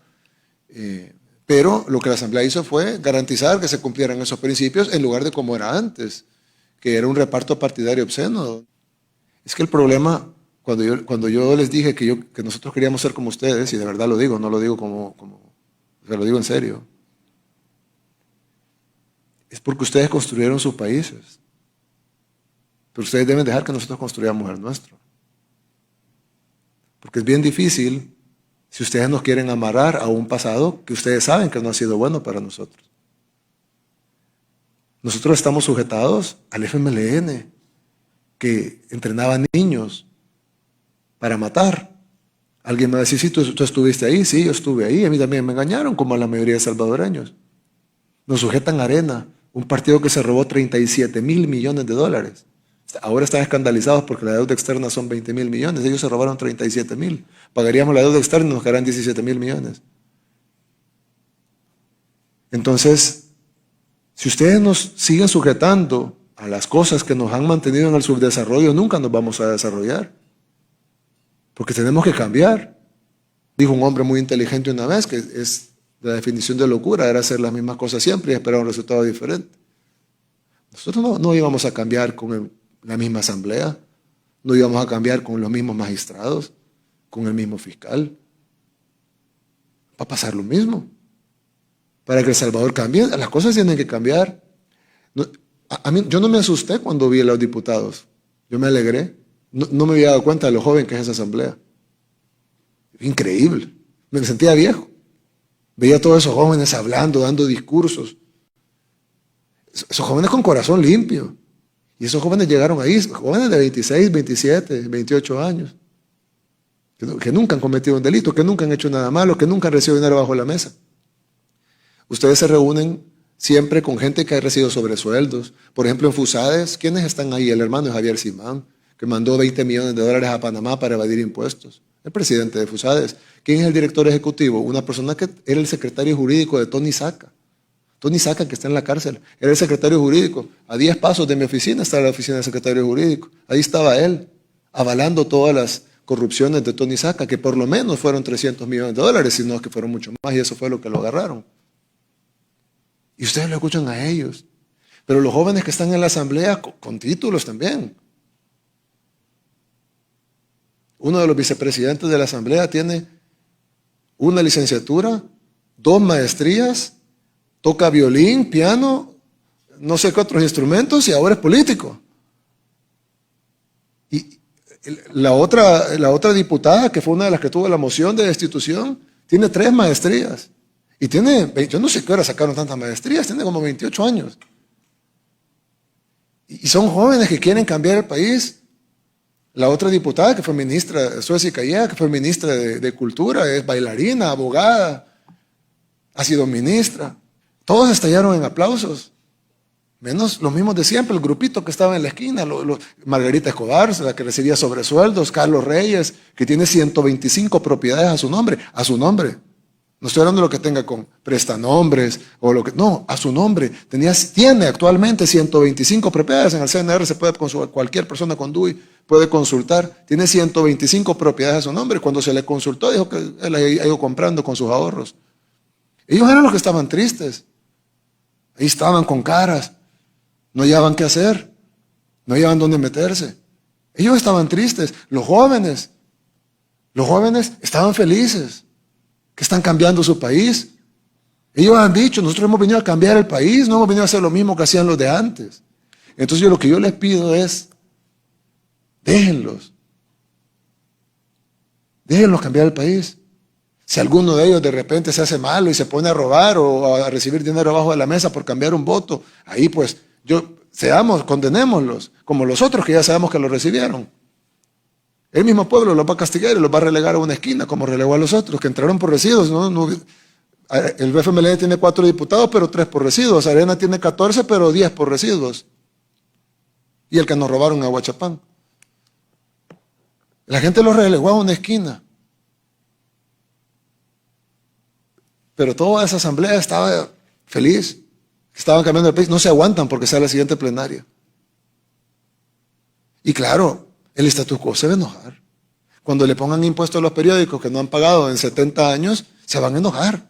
Pero lo que la Asamblea hizo fue garantizar que se cumplieran esos principios, en lugar de como era antes, que era un reparto partidario obsceno. Es que el problema, cuando yo les dije que nosotros queríamos ser como ustedes, y de verdad lo digo, no lo digo se lo digo en serio, es porque ustedes construyeron sus países. Pero ustedes deben dejar que nosotros construyamos el nuestro. Porque es bien difícil si ustedes nos quieren amarrar a un pasado que ustedes saben que no ha sido bueno para nosotros. Nosotros estamos sujetados al FMLN, que entrenaba niños para matar. Alguien me va a decir, sí, tú estuviste ahí. Sí, yo estuve ahí. A mí también me engañaron, como a la mayoría de salvadoreños. Nos sujetan a Arena, un partido que se robó $37,000 millones. Ahora están escandalizados porque la deuda externa son 20.000 millones. Ellos se robaron 37.000. Pagaríamos la deuda externa y nos quedarán 17.000 millones. Entonces, si ustedes nos siguen sujetando a las cosas que nos han mantenido en el subdesarrollo, nunca nos vamos a desarrollar. Porque tenemos que cambiar. Dijo un hombre muy inteligente una vez que es la definición de locura, era hacer las mismas cosas siempre y esperar un resultado diferente. Nosotros no íbamos a cambiar con la misma asamblea, no íbamos a cambiar con los mismos magistrados, con el mismo fiscal. Va a pasar lo mismo. Para que El Salvador cambie, las cosas tienen que cambiar. Yo no me asusté cuando vi a los diputados. Yo me alegré. No me había dado cuenta de lo joven que es esa asamblea. Increíble. Me sentía viejo. Veía a todos esos jóvenes hablando, dando discursos. Esos jóvenes con corazón limpio. Y esos jóvenes llegaron ahí, jóvenes de 26, 27, 28 años. Que nunca han cometido un delito, que nunca han hecho nada malo, que nunca han recibido dinero bajo la mesa. Ustedes se reúnen siempre con gente que ha recibido sobresueldos. Por ejemplo, en Fusades, ¿quiénes están ahí? El hermano de Javier Simán, que mandó $20 millones a Panamá para evadir impuestos. El presidente de Fusades. ¿Quién es el director ejecutivo? Una persona que era el secretario jurídico de Tony Saca. Tony Saca, que está en la cárcel, era el secretario jurídico. A 10 pasos de mi oficina está la oficina del secretario jurídico. Ahí estaba él, avalando todas las corrupciones de Tony Saca, que por lo menos fueron $300 millones, sino que fueron mucho más, y eso fue lo que lo agarraron. Y ustedes lo escuchan a ellos. Pero los jóvenes que están en la asamblea, con títulos también. Uno de los vicepresidentes de la asamblea tiene una licenciatura, 2 maestrías, toca violín, piano, no sé qué otros instrumentos, y ahora es político. Y la otra diputada, que fue una de las que tuvo la moción de destitución, tiene 3 maestrías. Y tiene, yo no sé qué hora sacaron tantas maestrías, tiene como 28 años. Y son jóvenes que quieren cambiar el país. La otra diputada, que fue ministra, Suecia Calleja, que fue ministra de Cultura, es bailarina, abogada, ha sido ministra. Todos estallaron en aplausos, menos los mismos de siempre, el grupito que estaba en la esquina, Margarita Escobar, la que recibía sobresueldos, Carlos Reyes, que tiene 125 propiedades a su nombre. No estoy hablando de lo que tenga con prestanombres o lo que, no, a su nombre. Tiene actualmente 125 propiedades. En el CNR se puede consultar, cualquier persona con DUI puede consultar. Tiene 125 propiedades a su nombre. Cuando se le consultó, dijo que él ha ido comprando con sus ahorros. Ellos eran los que estaban tristes. Ahí estaban con caras. No hallaban qué hacer. No hallaban dónde meterse. Ellos estaban tristes. Los jóvenes estaban felices. Que están cambiando su país. Ellos han dicho, nosotros hemos venido a cambiar el país, no hemos venido a hacer lo mismo que hacían los de antes. Entonces lo que yo les pido es, déjenlos cambiar el país. Si alguno de ellos de repente se hace malo y se pone a robar o a recibir dinero abajo de la mesa por cambiar un voto, ahí pues condenémoslos, como los otros que ya sabemos que lo recibieron. El mismo pueblo los va a castigar y los va a relegar a una esquina, como relegó a los otros, que entraron por residuos. El BFMLN tiene 4 diputados, pero 3 por residuos. Arena tiene 14, pero 10 por residuos. Y el que nos robaron a Huachapán. La gente los relegó a una esquina. Pero toda esa asamblea estaba feliz. Estaban cambiando el país. No se aguantan porque sea la siguiente plenaria. Y claro, el status quo se va a enojar. Cuando le pongan impuestos a los periódicos que no han pagado en 70 años, se van a enojar.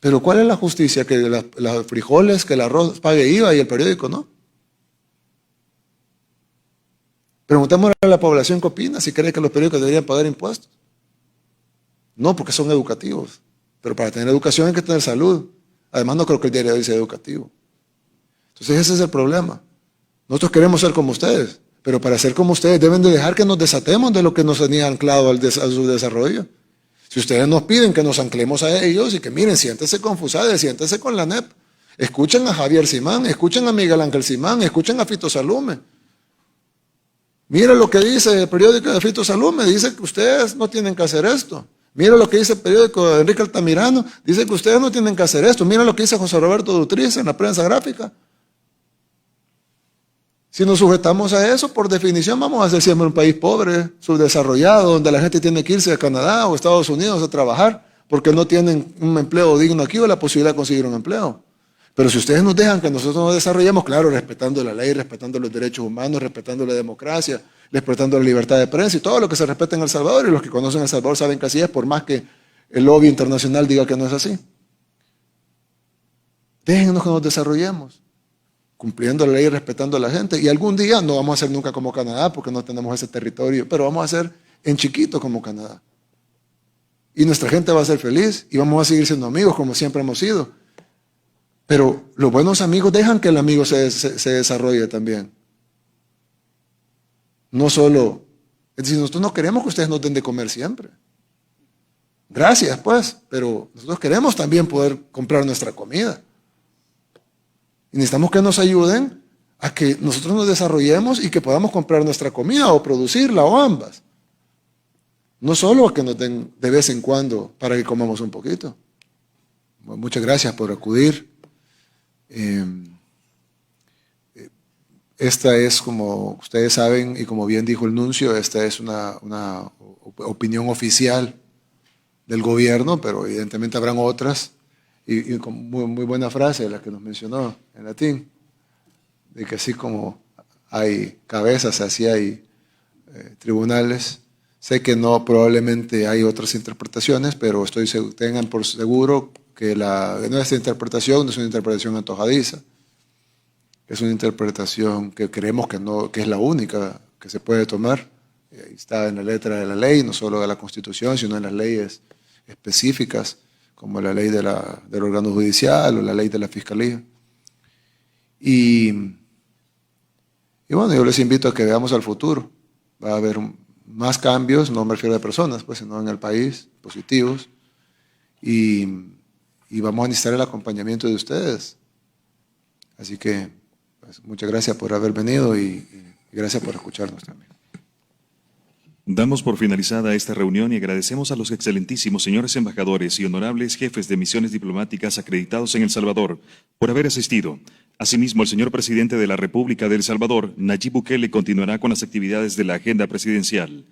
Pero ¿cuál es la justicia? Que los frijoles, que el arroz pague IVA y el periódico no. Preguntémosle a la población qué opina, si cree que los periódicos deberían pagar impuestos. No, porque son educativos. Pero para tener educación hay que tener salud. Además, no creo que el diario de hoy sea educativo. Entonces ese es el problema. Nosotros queremos ser como ustedes. Pero para ser como ustedes deben de dejar que nos desatemos de lo que nos tenía anclado a su desarrollo. Si ustedes nos piden que nos anclemos a ellos y que miren, siéntense con Fusades, siéntense con la NEP, escuchen a Javier Simán, escuchen a Miguel Ángel Simán, escuchen a Fito Salume. Miren lo que dice el periódico de Fito Salume, dice que ustedes no tienen que hacer esto. Miren lo que dice el periódico de Enrique Altamirano, dice que ustedes no tienen que hacer esto. Miren lo que dice José Roberto Dutriz en la prensa gráfica. Si nos sujetamos a eso, por definición vamos a ser siempre un país pobre, subdesarrollado, donde la gente tiene que irse a Canadá o Estados Unidos a trabajar porque no tienen un empleo digno aquí o la posibilidad de conseguir un empleo. Pero si ustedes nos dejan que nosotros nos desarrollemos, claro, respetando la ley, respetando los derechos humanos, respetando la democracia, respetando la libertad de prensa y todo lo que se respeta en El Salvador, y los que conocen El Salvador saben que así es, por más que el lobby internacional diga que no es así. Déjennos que nos desarrollemos, cumpliendo la ley y respetando a la gente. Y algún día no vamos a ser nunca como Canadá, porque no tenemos ese territorio, pero vamos a ser en chiquito como Canadá. Y nuestra gente va a ser feliz y vamos a seguir siendo amigos como siempre hemos sido. Pero los buenos amigos dejan que el amigo se desarrolle también. No solo, es decir, nosotros no queremos que ustedes nos den de comer siempre. Gracias, pues, pero nosotros queremos también poder comprar nuestra comida. Y necesitamos que nos ayuden a que nosotros nos desarrollemos y que podamos comprar nuestra comida o producirla o ambas. No solo a que nos den de vez en cuando para que comamos un poquito. Bueno, muchas gracias por acudir. Esta es, como ustedes saben y como bien dijo el nuncio, esta es una opinión oficial del gobierno, pero evidentemente habrán otras. Y con muy buena frase la que nos mencionó en latín, de que así como hay cabezas, así hay tribunales. Sé que no, probablemente hay otras interpretaciones, pero tengan por seguro que nuestra interpretación no es una interpretación antojadiza, es una interpretación que creemos que es la única que se puede tomar. Ahí está en la letra de la ley, no solo de la Constitución, sino en las leyes específicas, como la ley del órgano judicial o la ley de la Fiscalía. Y bueno, yo les invito a que veamos al futuro. Va a haber más cambios, no me refiero a personas, pues, sino en el país, positivos. Y vamos a necesitar el acompañamiento de ustedes. Así que pues, muchas gracias por haber venido y gracias por escucharnos también. Damos por finalizada esta reunión y agradecemos a los excelentísimos señores embajadores y honorables jefes de misiones diplomáticas acreditados en El Salvador por haber asistido. Asimismo, el señor presidente de la República de El Salvador, Nayib Bukele, continuará con las actividades de la agenda presidencial.